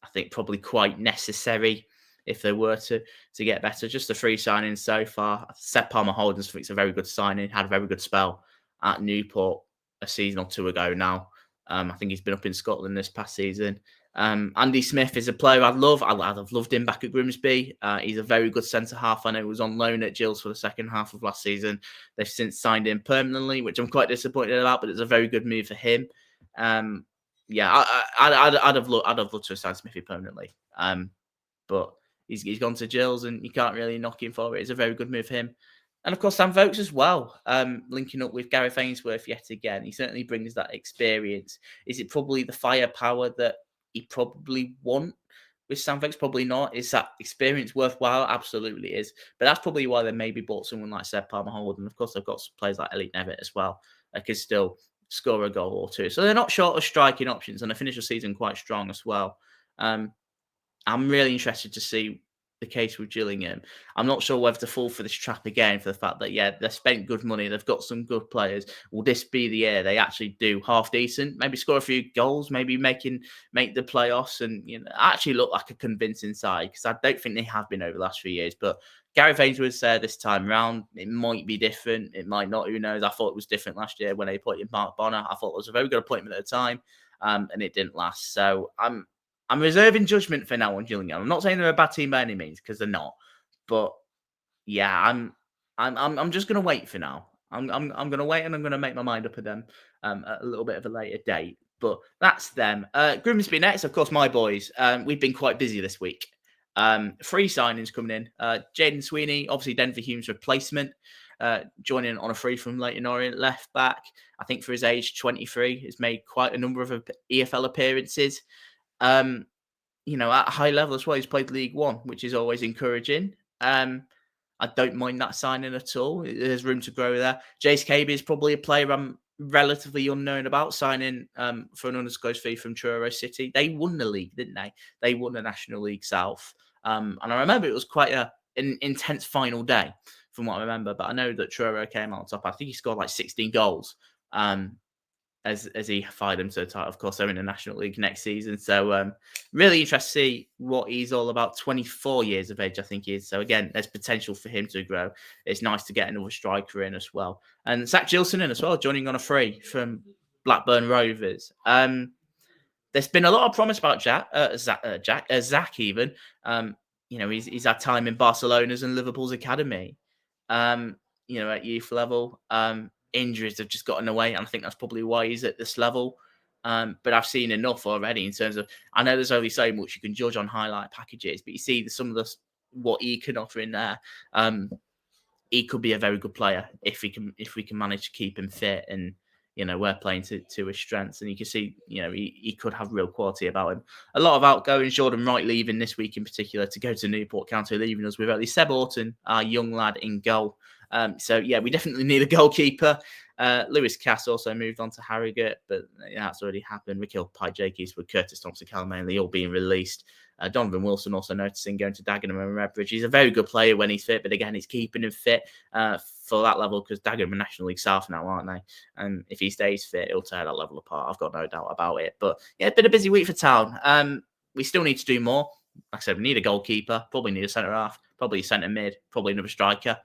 I think, probably quite necessary if they were to get better. Just the 3 signings so far. Seth Palmer-Holdens, I think, it's a very good signing. Had a very good spell at Newport a season or 2 ago now. I think he's been up in Scotland this past season. Andy Smith is a player I'd love. I'd have loved him back at Grimsby. He's a very good centre-half. I know he was on loan at Gills for the second half of last season. They've since signed him permanently, which I'm quite disappointed about, but it's a very good move for him. Yeah, I'd have loved to have signed Smithy permanently. But he's gone to Gills and you can't really knock him for it. It's a very good move for him. And of course, Sam Vokes as well, linking up with Gareth Ainsworth yet again. He certainly brings that experience. Is it probably the firepower that he probably want with Sam Vokes? Probably not. Is that experience worthwhile? Absolutely is. But that's probably why they maybe bought someone like Seb Palmer-Hould. And of course, they've got players like Elliot Nevitt as well that can still score a goal or two. So they're not short of striking options, and they finish the season quite strong as well. I'm really interested to see the case with Gillingham. I'm not sure whether to fall for this trap again for the fact that, yeah, they've spent good money. They've got some good players. Will this be the year they actually do half decent? Maybe score a few goals, maybe make the playoffs and actually look like a convincing side, because I don't think they have been over the last few years. But Gareth Ainsworth's there this time round. It might be different. It might not. Who knows? I thought it was different last year when they appointed Mark Bonner. I thought it was a very good appointment at the time, and it didn't last. So I'm reserving judgment for now on Gillingham. I'm not saying they're a bad team by any means, because they're not. But yeah, I'm just gonna wait for now. I'm gonna wait, and I'm gonna make my mind up with them at a little bit of a later date. But that's them. Grimsby next, of course, my boys. We've been quite busy this week. Free signings coming in. Jaden Sweeney, obviously Denver Hume's replacement, joining on a free from Leyton Orient, left back. I think for his age, 23, has made quite a number of EFL appearances. At a high level as well. He's played League One, which is always encouraging. I don't mind that signing at all. There's room to grow there. Jace Cabe is probably a player I'm relatively unknown about, signing for an undisclosed fee from Truro City. They won the league, didn't they? They won the National League South. And I remember it was quite an intense final day from what I remember. But I know that Truro came out on top. I think he scored like 16 goals. As he fired him to the title. Of course, they're in the National League next season. So really interested to see what he's all about. 24 years of age, I think he is. So again, there's potential for him to grow. It's nice to get another striker in as well. And Zach Gilson in as well, joining on a free from Blackburn Rovers. There's been a lot of promise about Zach even. He's had time in Barcelona's and Liverpool's academy. At youth level. Injuries have just gotten away, and I think that's probably why he's at this level. But I've seen enough already in terms of, I know there's only so much you can judge on highlight packages, but you see some of what he can offer in there. He could be a very good player if we can manage to keep him fit, and we're playing to his strengths, and you can see he could have real quality about him. A lot of outgoing. Jordan Wright leaving this week in particular to go to Newport County, leaving us with only Seb Orton, our young lad, in goal. So yeah, we definitely need a goalkeeper. Lewis Cass also moved on to Harrogate, but that's already happened. Mikhail Pajakis with Curtis Thompson, Callum Manley all being released. Donovan Wilson also noticing going to Dagenham and Redbridge. He's a very good player when he's fit, but again, it's keeping him fit for that level, because Dagenham are National League South now, aren't they? And if he stays fit, he'll tear that level apart. I've got no doubt about it. But yeah, it's been a busy week for Town. We still need to do more. Like I said, we need a goalkeeper, probably need a centre half, probably a centre mid, probably another striker.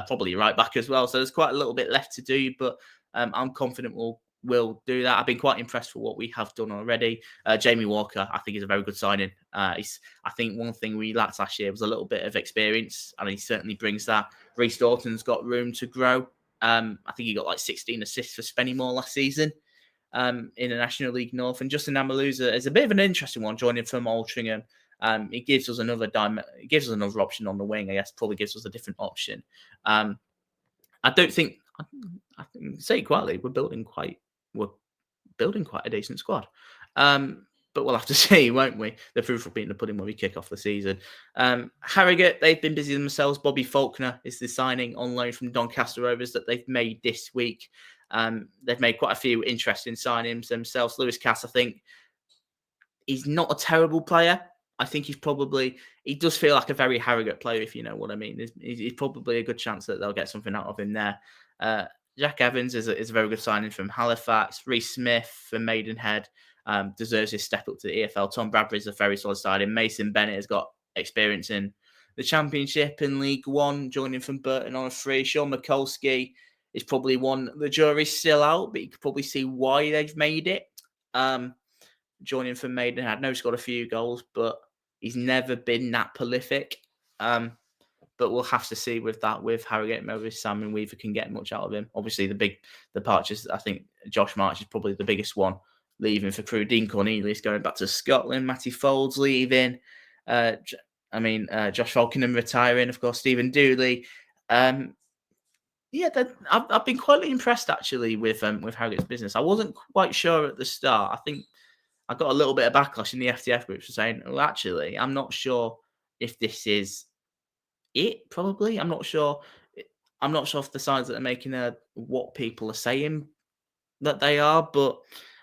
Probably right back as well. So there's quite a little bit left to do, but I'm confident we'll do that. I've been quite impressed with what we have done already. Jamie Walker, I think, is a very good signing. I think one thing we lacked last year was a little bit of experience, and he certainly brings that. Reece Dorton's got room to grow. I think he got like 16 assists for Spennymoor last season in the National League North. And Justin Amaluza is a bit of an interesting one, joining from Altrincham. It gives us another option on the wing. I guess probably gives us a different option. I don't think I can say quietly we're building quite a decent squad. But we'll have to see, won't we? The proof will be in the pudding when we kick off the season. Harrogate, they've been busy themselves. Bobby Faulkner is the signing on loan from Doncaster Rovers that they've made this week. They've made quite a few interesting signings themselves. Lewis Cass, I think, he's not a terrible player. I think he does feel like a very Harrogate player, if you know what I mean. He's probably a good chance that they'll get something out of him there. Jack Evans is a very good signing from Halifax. Reece Smith from Maidenhead deserves his step up to the EFL. Tom Bradbury is a very solid signing. Mason Bennett has got experience in the Championship in League One, joining from Burton on a free. Sean Mikulski is probably one. The jury's still out, but you could probably see why they've made it. Joining from Maidenhead, I know he's scored a few goals, but he's never been that prolific. But we'll have to see with Harrogate, whether Simon Weaver can get much out of him. Obviously, the big departures, I think Josh March is probably the biggest one, leaving for Crewe. Dean Cornelius going back to Scotland. Matty Folds leaving. Josh Falkenham retiring. Of course, Stephen Dooley. Yeah, I've been quite impressed actually with Harrogate's business. I wasn't quite sure at the start. I think I got a little bit of backlash in the FTF groups for saying, "Well, actually, I'm not sure if this is it. Probably, I'm not sure. I'm not sure if the signs that they're making are what people are saying that they are, but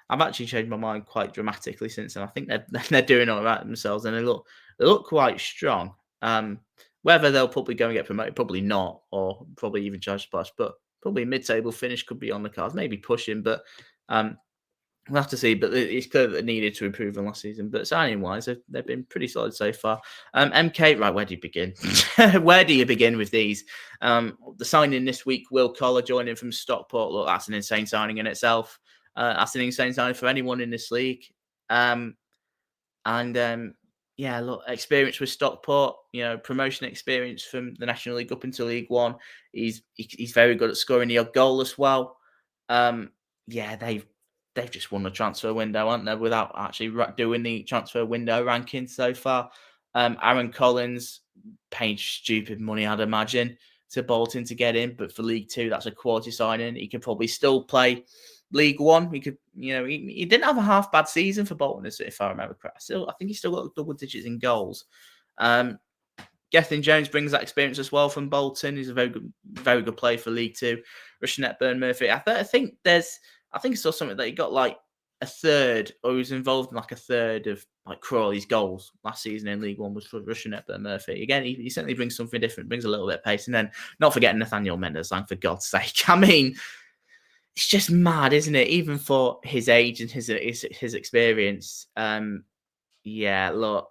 I've actually changed my mind quite dramatically since then. I think they're they're doing all right themselves, and they look quite strong. Um, Whether they'll probably go and get promoted, probably not, or probably even charge splash, but probably mid-table finish could be on the cards, maybe pushing, but um, we'll have to see. But it's clear that they needed to improve from last season. But signing wise, they've been pretty solid so far. MK, right? Where do you begin? Where do you begin with these? The signing this week, Will Collar joining from Stockport. Look, that's an insane signing in itself. That's an insane signing for anyone in this league. Um, and Yeah, look, experience with Stockport, promotion experience from the National League up into League One. He's very good at scoring the odd goal as well. Yeah, they've just won the transfer window, aren't they? Without actually doing the transfer window rankings so far. Aaron Collins paid stupid money, I'd imagine, to Bolton to get in, but for League Two, that's a quality signing. He could probably still play League One. He could, he didn't have a half bad season for Bolton, if I remember correctly. I think he still got double digits in goals. Gethin Jones brings that experience as well from Bolton. He's a very good player for League Two. Rushanet Byrne Murphy. I think I saw something that he got like a third, or he was involved in like a third of like Crawley's goals last season in League One was for Rushanet Byrne Murphy. Again, he certainly brings something different, brings a little bit of pace, and then not forgetting Nathaniel Mendes, for God's sake. I mean, it's just mad, isn't it? Even for his age and his experience. Yeah, look,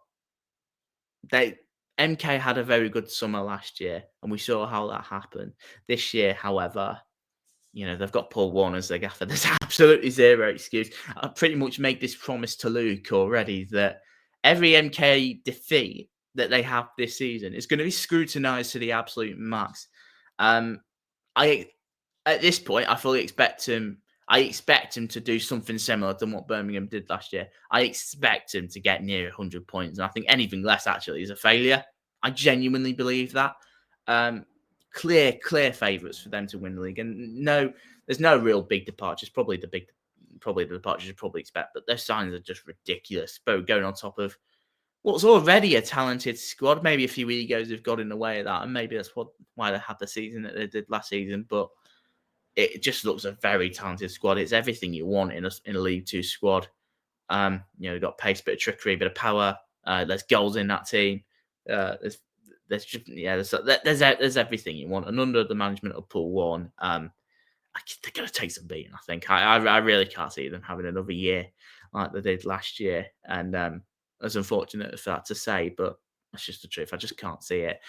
they MK had a very good summer last year, and we saw how that happened. This year, however, they've got Paul Warner as their gaffer. There's absolutely zero excuse. I pretty much made this promise to Luke already that every MK defeat that they have this season is going to be scrutinised to the absolute max. Um, I At this point, I fully expect him. I expect him to do something similar to what Birmingham did last year. I expect him to get near 100 points, and I think anything less actually is a failure. I genuinely believe that. Um, clear favourites for them to win the league, and no, there's no real big departures. Probably the departures you probably expect, but their signings are just ridiculous. Both going on top of what's already a talented squad. Maybe a few egos have got in the way of that, and maybe that's why they had the season that they did last season. But it just looks a very talented squad. It's everything you want in a League Two squad. You've got pace, bit of trickery, bit of power. There's goals in that team. There's just there's everything you want. And under the management of Paul Warren, they're going to take some beating. I think I really can't see them having another year like they did last year. And as unfortunate for that to say, but that's just the truth. I just can't see it.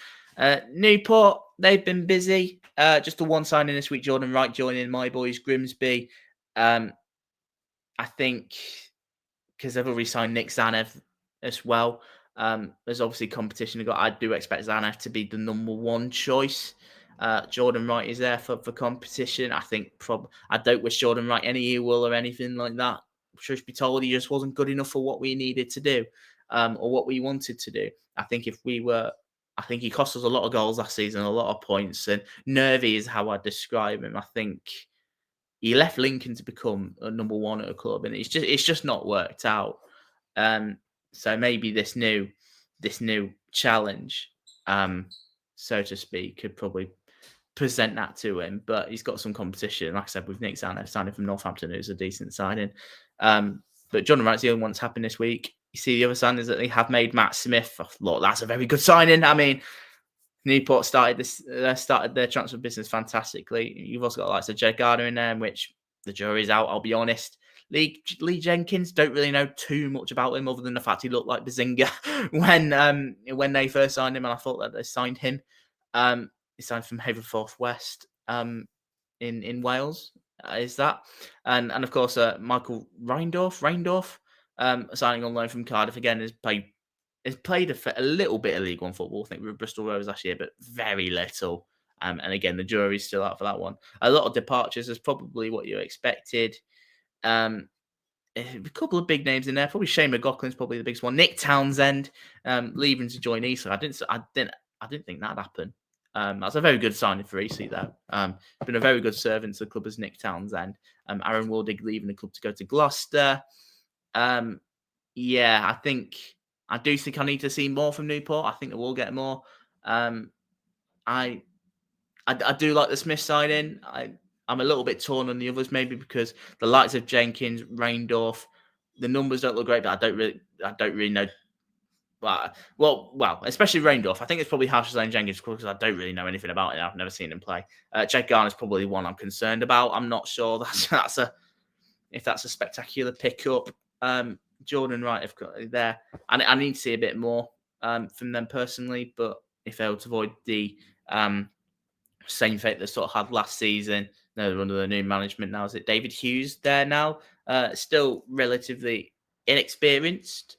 Newport, they've been busy. Just the one signing this week, Jordan Wright joining my boys Grimsby. I think because they've already signed Nick Zanev as well. There's obviously competition. I do expect Zanev to be the number one choice. Jordan Wright is there for competition. I think I don't wish Jordan Wright any ill will or anything like that. Truth be told, he just wasn't good enough for what we needed to do, or what we wanted to do. I think he cost us a lot of goals last season, a lot of points, and nervy is how I describe him. I think he left Lincoln to become a number one at a club, and it's just not worked out. So maybe this new challenge, so to speak, could probably present that to him. But he's got some competition, like I said, with Nick Zanev signing from Northampton, who's a decent signing. But John Wright's the only one that's happened this week. You see the other signings that they have made. Matt Smith, look, that's a very good signing. I mean, Newport started their transfer business fantastically. You've also got likes of Jed Gardner in there, in which the jury's out. I'll be honest. Lee Jenkins, don't really know too much about him other than the fact he looked like Bazinga when they first signed him, and I thought that they signed him. He signed from Haverforth West in Wales. Is that and of course Michael Reindorf signing on loan from Cardiff again has played a little bit of League One football. I think we were Bristol Rovers last year, but very little. And again, the jury's still out for that one. A lot of departures is probably what you expected. A couple of big names in there. Probably Shane McLaughlin's probably the biggest one. Nick Townsend leaving to join Eastleigh. I didn't think that'd happen. That's a very good signing for EC, though. Been a very good servant to the club as Nick Townsend. Aaron Wardig leaving the club to go to Gloucester. Yeah, I do think I need to see more from Newport. I think I will get more. I do like the Smith signing. I'm a little bit torn on the others, maybe because the likes of Jenkins, Reindorf, the numbers don't look great, but I don't really know. Well, especially Reindorf. I think it's probably harsh to say Jenkins because I don't really know anything about it. I've never seen him play. Jake Garner's probably one I'm concerned about. I'm not sure if that's a spectacular pickup. Jordan Wright have got there. I need to see a bit more from them personally, but if they were to avoid the same fate they sort of had last season, they're under the new management now. Is it David Hughes there now? Still relatively inexperienced.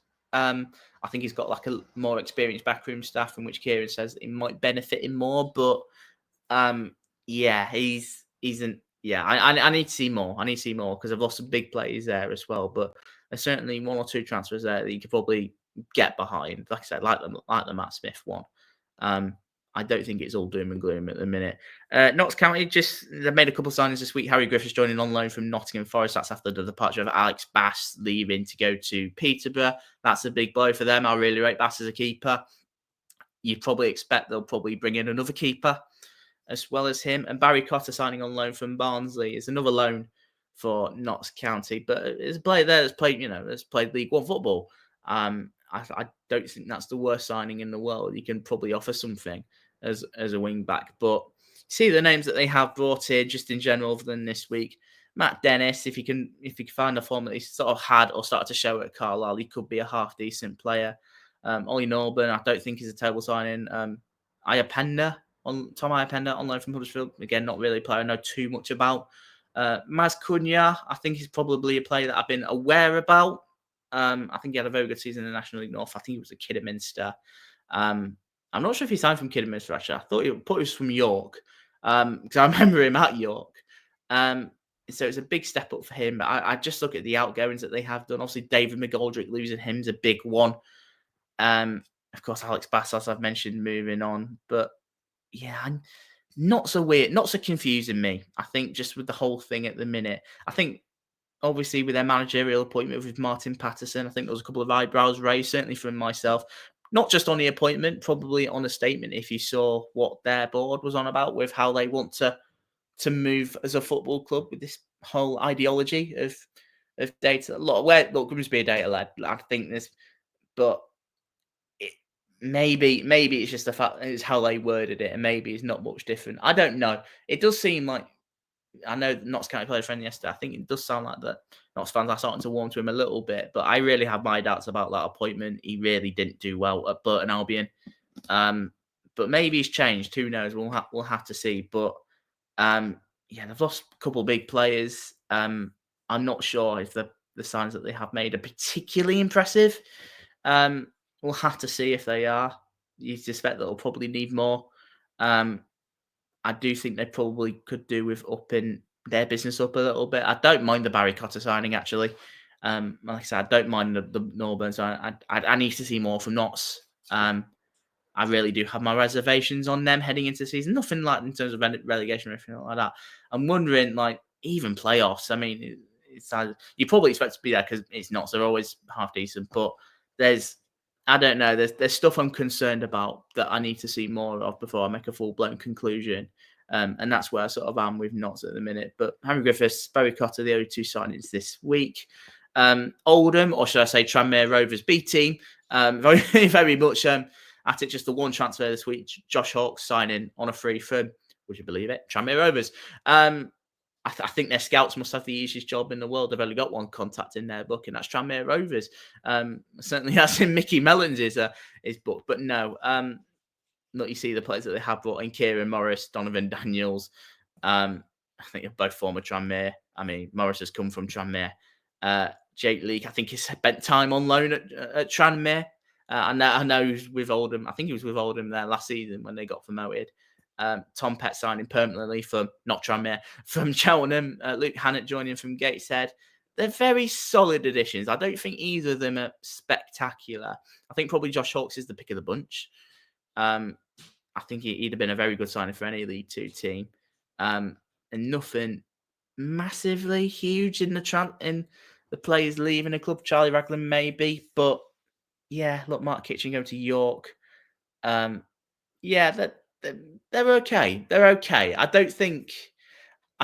I think he's got like a more experienced backroom staff, in which Kieran says it might benefit him more. But yeah, he's an yeah. I need to see more. I need to see more because I've lost some big players there as well. But there's certainly one or two transfers there that you could probably get behind. Like I said, like the Matt Smith one. I don't think it's all doom and gloom at the minute. Notts County they've made a couple of signings this week. Harry Griffiths joining on loan from Nottingham Forest. That's after the departure of Alex Bass leaving to go to Peterborough. That's a big blow for them. I really rate Bass as a keeper. You probably expect they'll probably bring in another keeper as well as him. And Barry Cotter signing on loan from Barnsley is another loan for Notts County. But it's a player there that's played League One football. I don't think that's the worst signing in the world. You can probably offer something as a wing back. But see the names that they have brought in just in general other than this week. Matt Dennis, if you can find a form that he sort of had or started to show at Carlisle, he could be a half decent player. Ollie Norburn, I don't think is a terrible signing. Tom Iapenda on loan from Huddersfield. Again, not really a player I know too much about. Maz Cunha, I think is probably a player that I've been aware about. I think he had a very good season in the National League North. I think he was at Kidderminster. I'm not sure if he signed from Kidderminster, actually. I thought he was from York because I remember him at York. So it's a big step up for him. But I just look at the outgoings that they have done. Obviously, David McGoldrick losing him is a big one. Of course, Alex Bass, as I've mentioned, moving on. But yeah, not so weird, not so confusing me. I think just with the whole thing at the minute. I think obviously with their managerial appointment with Martin Patterson, I think there was a couple of eyebrows raised, certainly from myself. Not just on the appointment, probably on a statement if you saw what their board was on about with how they want to move as a football club with this whole ideology of data. Look, Grimsby data led. I think this, but maybe it's just the fact that it's how they worded it, and maybe it's not much different. I don't know. It does seem like I know Notts County played a friend yesterday. I think it does sound like that Notts fans are starting to warm to him a little bit, but I really have my doubts about that appointment. He really didn't do well at Burton Albion, but maybe he's changed. Who knows? We'll have to see. But yeah, they've lost a couple of big players. I'm not sure if the signs that they have made are particularly impressive. We'll have to see if they are. You suspect that they'll probably need more. I do think they probably could do with upping their business up a little bit. I don't mind the Barry Cotter signing, actually. Like I said, I don't mind the Norburn signing. I need to see more from Notts. I really do have my reservations on them heading into the season. Nothing like in terms of relegation or anything like that. I'm wondering, like, even playoffs. I mean, you probably expect to be there because it's Notts. They're always half decent. But I don't know. There's stuff I'm concerned about that I need to see more of before I make a full-blown conclusion. And that's where I sort of am with Notts at the minute. But Harry Griffiths, Barry Cotter, the only two signings this week. Oldham, or should I say Tranmere Rovers B team, very, very much at it. Just the one transfer this week. Josh Hawkes signing on a free from, would you believe it, Tranmere Rovers. I think their scouts must have the easiest job in the world. They've only got one contact in their book, and that's Tranmere Rovers. Certainly that's in Mickey Mellon's his book. But no, look, you see the players that they have brought in: Kieran Morris, Donovan Daniels. I think they're both former Tranmere. I mean, Morris has come from Tranmere. Jake Leake, I think, he spent time on loan at Tranmere. I know he was with Oldham. I think he was with Oldham there last season when they got promoted. Tom Pett signing permanently from, not Tranmere, from Cheltenham. Luke Hannett joining from Gateshead. They're very solid additions. I don't think either of them are spectacular. I think probably Josh Hawkes is the pick of the bunch. I think he'd have been a very good signing for any League Two team. And nothing massively huge in in the players leaving the club. Charlie Raglan maybe, but yeah, look, Mark Kitchen going to York. Um, yeah, they're okay. They're okay. I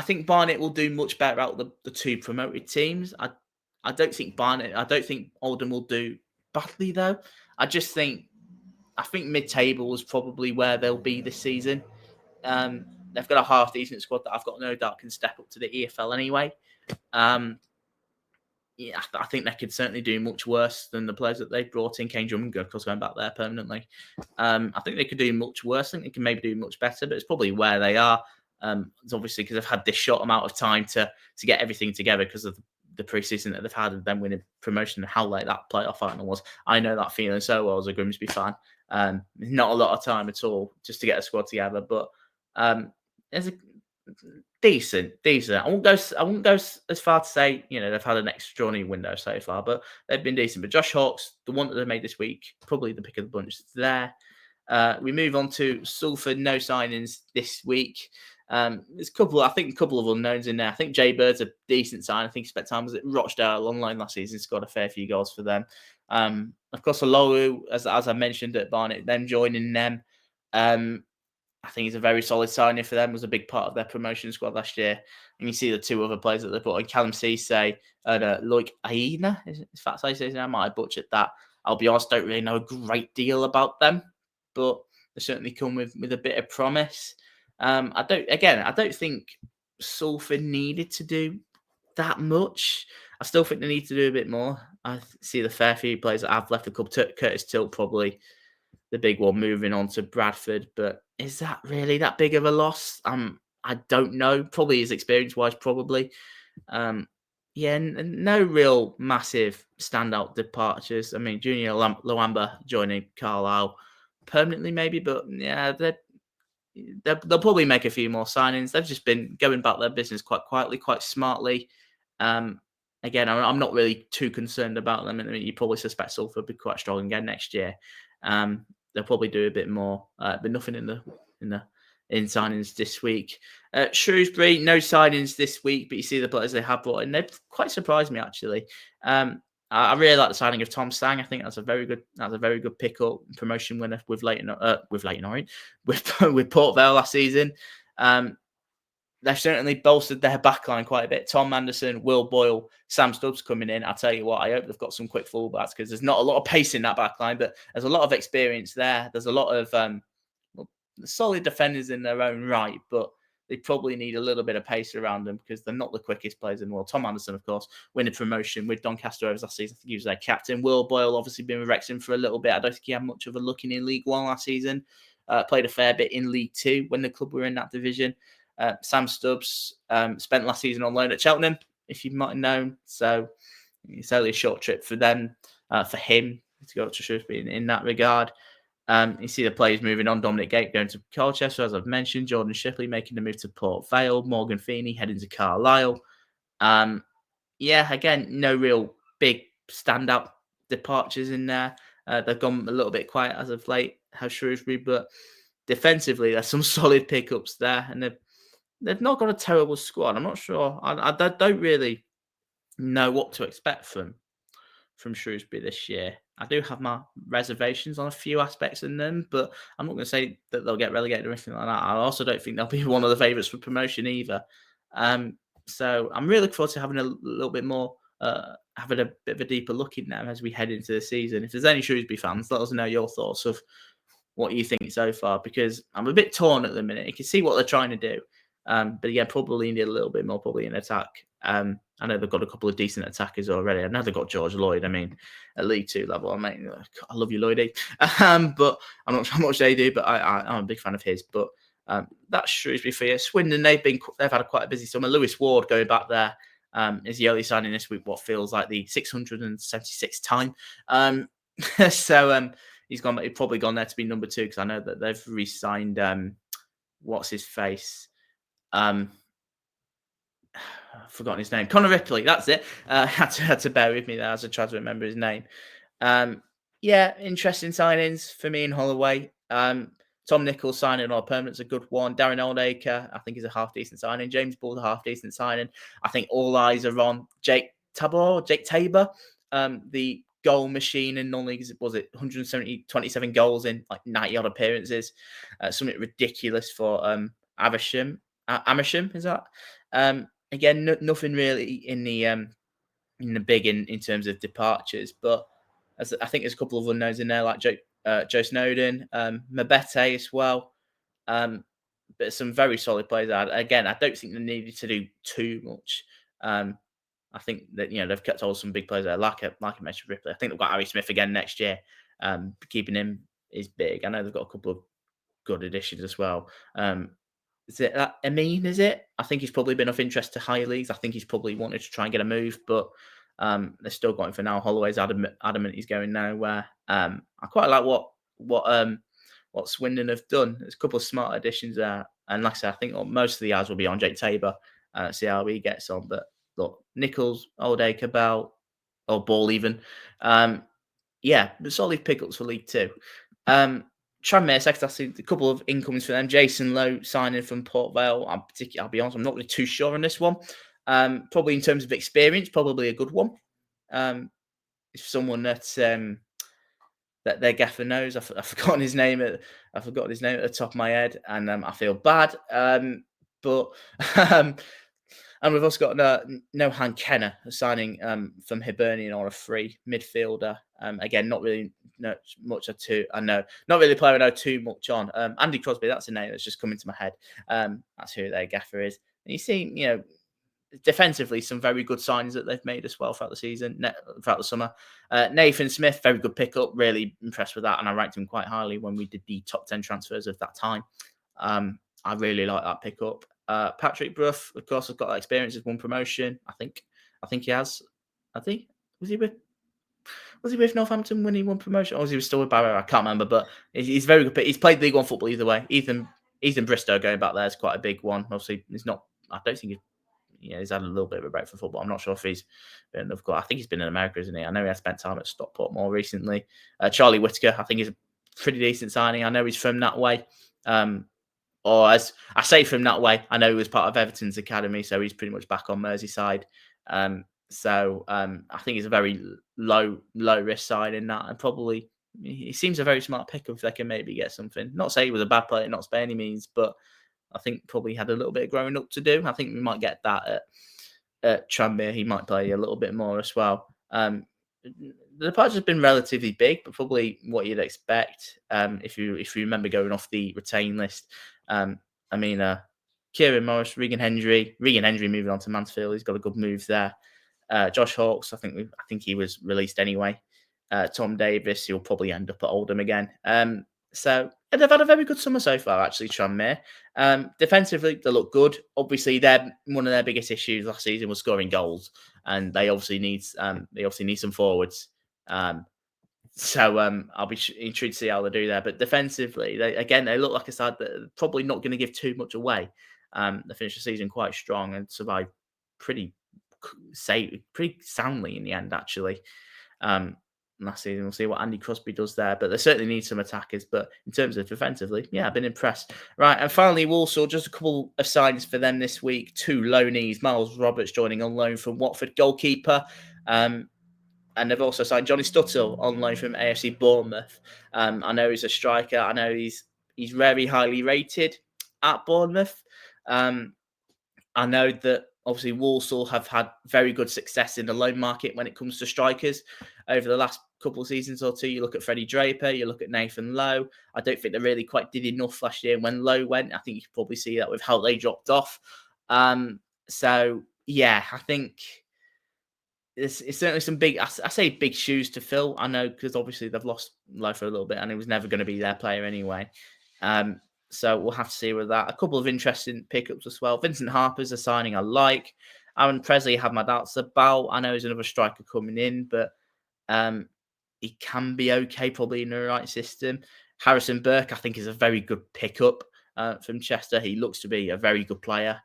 think Barnet will do much better out of the two promoted teams. I don't think Barnet. I don't think Oldham will do badly though. I just think I think mid-table is probably where they'll be this season. They've got a half decent squad that I've got no doubt can step up to the EFL anyway. Um, yeah, I think they could certainly do much worse than the players that they've brought in. Kane Drummond, of course, going back there permanently. I think they could do much worse. I think they can maybe do much better, but it's probably where they are. It's obviously because they've had this short amount of time to get everything together because of the preseason that they've had and then winning promotion and how late that playoff final was. I know that feeling so well as a Grimsby fan. Not a lot of time at all just to get a squad together, but there's a decent. I won't go as far to say they've had an extraordinary window so far, but they've been decent. But Josh Hawks, the one that they made this week, probably the pick of the bunch there. We move on to Salford. No signings this week. There's a couple of unknowns in there. I think Jay Bird's a decent sign. I think he spent time at Rochdale on loan last season, scored a fair few goals for them. Of course, Olowu, as I mentioned at Barnet, them joining them. I think he's a very solid signing for them. Was a big part of their promotion squad last year. And you see the two other players that they brought in, Callum Ceesay and Loic Aina. Is that how you say his name? I might have butchered that. I'll be honest, don't really know a great deal about them, but they certainly come with a bit of promise. I don't think Salford needed to do that much. I still think they need to do a bit more. I see the fair few players that have left the club. Curtis Tilt probably the big one, moving on to Bradford, but is that really that big of a loss? I don't know. Probably his experience-wise, probably. No real massive standout departures. I mean, Junior Luamba joining Carlisle permanently, maybe, but yeah, they'll probably make a few more signings. They've just been going about their business quite quietly, quite smartly. Again, I'm not really too concerned about them. I mean, you probably suspect Salford will be quite strong again next year. They'll probably do a bit more, but nothing in signings this week. Shrewsbury, no signings this week, but you see the players they have brought in. They've quite surprised me actually. I really like the signing of Tom Sang. I think that's a very good pickup, promotion winner with Leighton Orient, with Port Vale last season. They've certainly bolstered their backline quite a bit. Tom Anderson, Will Boyle, Sam Stubbs coming in. I'll tell you what, I hope they've got some quick fullbacks because there's not a lot of pace in that backline, but there's a lot of experience there. There's a lot of solid defenders in their own right, but they probably need a little bit of pace around them because they're not the quickest players in the world. Tom Anderson, of course, winning promotion with Doncaster Rovers last season. I think he was their captain. Will Boyle obviously been with Wrexham for a little bit. I don't think he had much of a look in League One last season. Played a fair bit in League Two when the club were in that division. Sam Stubbs spent last season on loan at Cheltenham, if you might have known. So it's only a short trip for them, for him to go to Shrewsbury in that regard. You see the players moving on. Dominic Gate going to Colchester, as I've mentioned. Jordan Shipley making the move to Port Vale. Morgan Feeney heading to Carlisle. Again, no real big standout departures in there. They've gone a little bit quiet as of late, how Shrewsbury, but defensively, there's some solid pickups there, and they've not got a terrible squad. I'm not sure. I don't really know what to expect from Shrewsbury this year. I do have my reservations on a few aspects in them, but I'm not going to say that they'll get relegated or anything like that. I also don't think they'll be one of the favourites for promotion either. So I'm really looking forward to having a little bit more, having a bit of a deeper look in them as we head into the season. If there's any Shrewsbury fans, let us know your thoughts of what you think so far, because I'm a bit torn at the minute. You can see what they're trying to do. But yeah, probably need a little bit more, probably in attack. I know they've got a couple of decent attackers already. I know they've got George Lloyd. I mean, at League Two level, I love you, Lloydie. But I'm not sure how much they do, but I'm a big fan of his. But that's Shrewsbury for you. Swindon, they've had quite a busy summer. Lewis Ward going back there is the early signing this week, what feels like the 676th time. So he's probably gone there to be number 2 because I know that they've re-signed what's his face. I've forgotten his name. Connor Ripley, that's it. Had to bear with me there as I tried to remember his name. Interesting signings for me in Holloway. Tom Nichols signing on permanent's a good one. Darren Oldacre, I think, is a half decent signing. James Ball's a half decent signing. I think all eyes are on Jake Tabor, the goal machine in non-league. Was it 27 goals in like 90 odd appearances? Something ridiculous for Amersham. Amersham, is that? Again, nothing really in the big in terms of departures, but I think there's a couple of unknowns in there like Joe Snowden, Mabete as well. But some very solid players. Again, I don't think they needed to do too much. I think that they've kept hold of some big players there, like I mentioned Ripley. I think they've got Harry Smith again next year. Keeping him is big. I know they've got a couple of good additions as well. Is it Amin? Is it? I think he's probably been of interest to higher leagues. I think he's probably wanted to try and get a move, but they're still going for now. Holloway's adamant he's going nowhere. I quite like what Swindon have done. There's a couple of smart additions there, and like I said, I think most of the eyes will be on Jake Tabor. See how he gets on. But look, Nichols, Oldacre, Bell, or Ball even. Yeah, the solid pickups for League Two. Tranmere second, I see a couple of incomings for them. Jason Lowe signing from Port Vale. I'll be honest, I'm not really too sure on this one. Probably in terms of experience, probably a good one. If someone that their gaffer knows, I've forgotten his name. I've forgotten his name at the top of my head, and I feel bad. But and we've also got Nohan Kenner signing from Hibernian on a free midfielder. Again, not really much I know. Not really a player I know too much on. Andy Crosby, that's a name that's just come into my head. That's who their gaffer is. And you see, defensively, some very good signs that they've made as well throughout the season, throughout the summer. Nathan Smith, very good pickup. Really impressed with that, and I ranked him quite highly when we did the top 10 transfers of that time. I really like that pickup. Patrick Brough, of course, has got that experience. Has won promotion. I think he has. I think was he with Northampton when he won promotion, or was he still with Barrow? I can't remember, but he's very good. He's played League One football either way. Ethan Bristow going back there is quite a big one. Obviously, he's not. I don't think he's had a little bit of a break for football. I'm not sure if he's been. Of course, I think he's been in America, isn't he? I know he has spent time at Stockport more recently. Charlie Whittaker, I think, is a pretty decent signing. I know he's from that way. Or as I say from that way, I know he was part of Everton's academy, so he's pretty much back on Merseyside. I think he's a very low risk side in that, and probably he seems a very smart pick if they can maybe get something. Not say he was a bad player, not by any means, but I think probably had a little bit of growing up to do. I think we might get that at Tranmere. He might play a little bit more as well. The departure has been relatively big, but probably what you'd expect if you remember going off the retain list. Kieran Morris, Regan Hendry moving on to Mansfield. He's got a good move there. Josh Hawkes, I think he was released anyway. Tom Davis, he'll probably end up at Oldham again. So they've had a very good summer so far, actually, Tranmere. Defensively, they look good. Obviously, one of their biggest issues last season was scoring goals, and they obviously need some forwards. I'll be intrigued to see how they do there. But defensively, they look like a side that are probably not going to give too much away. They finished the season quite strong and survived pretty soundly in the end, actually. Last season, we'll see what Andy Crosby does there, but they certainly need some attackers. But in terms of defensively, I've been impressed. Right, and finally, Walsall, just a couple of signings for them this week. 2 loanees, Miles Roberts joining on loan from Watford, goalkeeper. And they've also signed Johnny Stuttle on loan from AFC Bournemouth. I know he's a striker. I know he's very highly rated at Bournemouth. I know that obviously Walsall have had very good success in the loan market when it comes to strikers over the last couple of seasons or two. You look at Freddie Draper, you look at Nathan Lowe. I don't think they really quite did enough last year when Lowe went. I think you can probably see that with how they dropped off. I think it's certainly some big, I say big shoes to fill. I know because obviously they've lost Lowe for a little bit and he was never going to be their player anyway. So we'll have to see with that. A couple of interesting pickups as well. Vincent Harper's a signing I like. Aaron Presley, I have my doubts about. I know he's another striker coming in, but he can be okay probably in the right system. Harrison Burke, I think, is a very good pickup from Chester. He looks to be a very good player.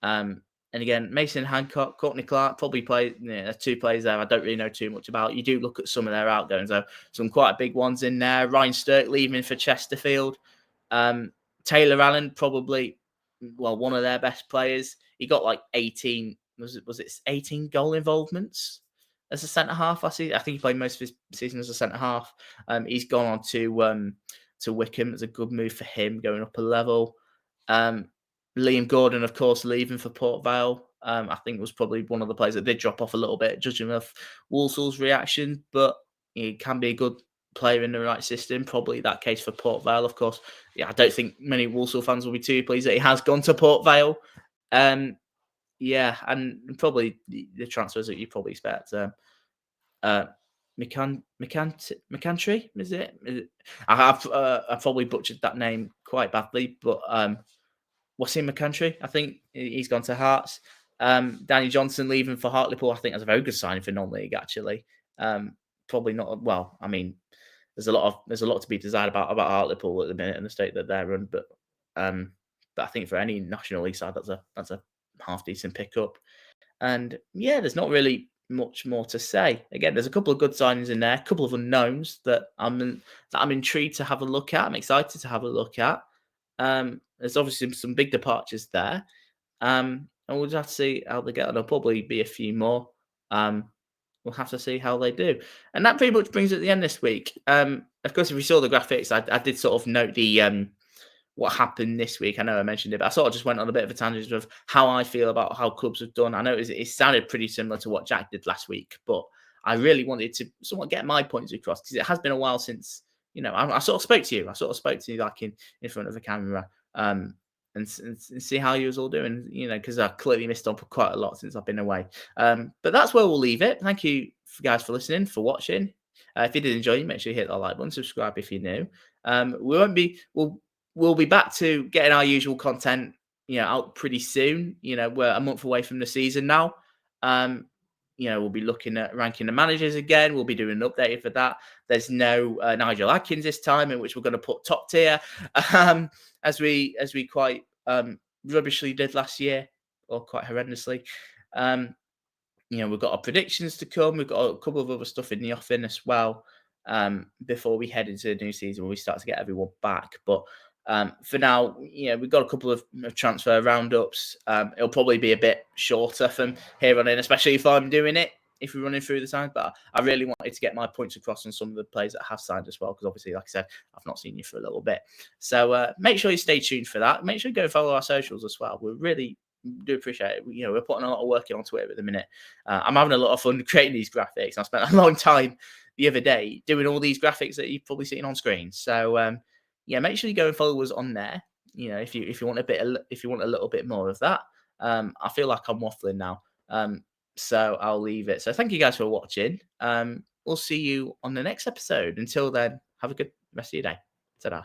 And again, Mason Hancock, Courtney Clark, probably play. There's 2 players there I don't really know too much about. You do look at some of their outgoings, though. Some quite big ones in there. Ryan Sturck leaving for Chesterfield. Taylor Allen, probably, well, one of their best players. He got like 18, was it 18 goal involvements as a centre half last season? I think he played most of his season as a centre half. He's gone on to Wickham. It's a good move for him, going up a level. Liam Gordon, of course, leaving for Port Vale. I think was probably one of the players that did drop off a little bit, judging of Walsall's reaction, but he can be a good player in the right system. Probably that case for Port Vale, of course. Yeah, I don't think many Walsall fans will be too pleased that he has gone to Port Vale. Yeah, and probably the transfers that you probably expect. McCantry, is it? I've probably butchered that name quite badly, but Wasim McCantry, I think he's gone to Hearts. Danny Johnson leaving for Hartlepool, I think that's a very good signing for non-league, actually. Probably not. Well, I mean, there's a lot to be desired about Hartlepool at the minute and the state that they're in, but I think for any National League side, that's a half decent pickup. And yeah, there's not really much more to say. Again, there's a couple of good signings in there, a couple of unknowns that I'm intrigued to have a look at. I'm excited to have a look at. There's obviously some big departures there. And we'll just have to see how they get on. There'll probably be a few more. We'll have to see how they do. And that pretty much brings it to the end this week. Of course, if we saw the graphics, I did sort of note the what happened this week. I know I mentioned it, but I sort of just went on a bit of a tangent of how I feel about how clubs have done. I know it sounded pretty similar to what Jack did last week, but I really wanted to somewhat get my points across because it has been a while since, I sort of spoke to you. I sort of spoke to you like in front of a camera and see how you was all doing, because I clearly missed on for quite a lot since I've been away. But that's where we'll leave it. Thank you guys for listening, for watching. If you did enjoy it, make sure you hit that like button, subscribe if you're new. We'll be back to getting our usual content, out pretty soon. We're a month away from the season now. We'll be looking at ranking the managers again. We'll be doing an update for that. There's no Nigel Adkins this time, in which we're going to put top tier, as we quite rubbishly did last year, or quite horrendously. We've got our predictions to come. We've got a couple of other stuff in the offing as well, before we head into the new season where we start to get everyone back. But for now, we've got a couple of transfer roundups. It'll probably be a bit shorter from here on in, especially if I'm doing it, if we're running through the signs. But I really wanted to get my points across on some of the players that have signed as well, because obviously, like I said, I've not seen you for a little bit. So make sure you stay tuned for that. Make sure you go follow our socials as well. We really do appreciate it. We're putting a lot of work in on Twitter at the minute. I'm having a lot of fun creating these graphics. I spent a long time the other day doing all these graphics that you've probably seen on screen. So make sure you go and follow us on there. If you want a little bit more of that. I feel like I'm waffling now. So I'll leave it. So thank you guys for watching. We'll see you on the next episode. Until then, have a good rest of your day. Ta-da.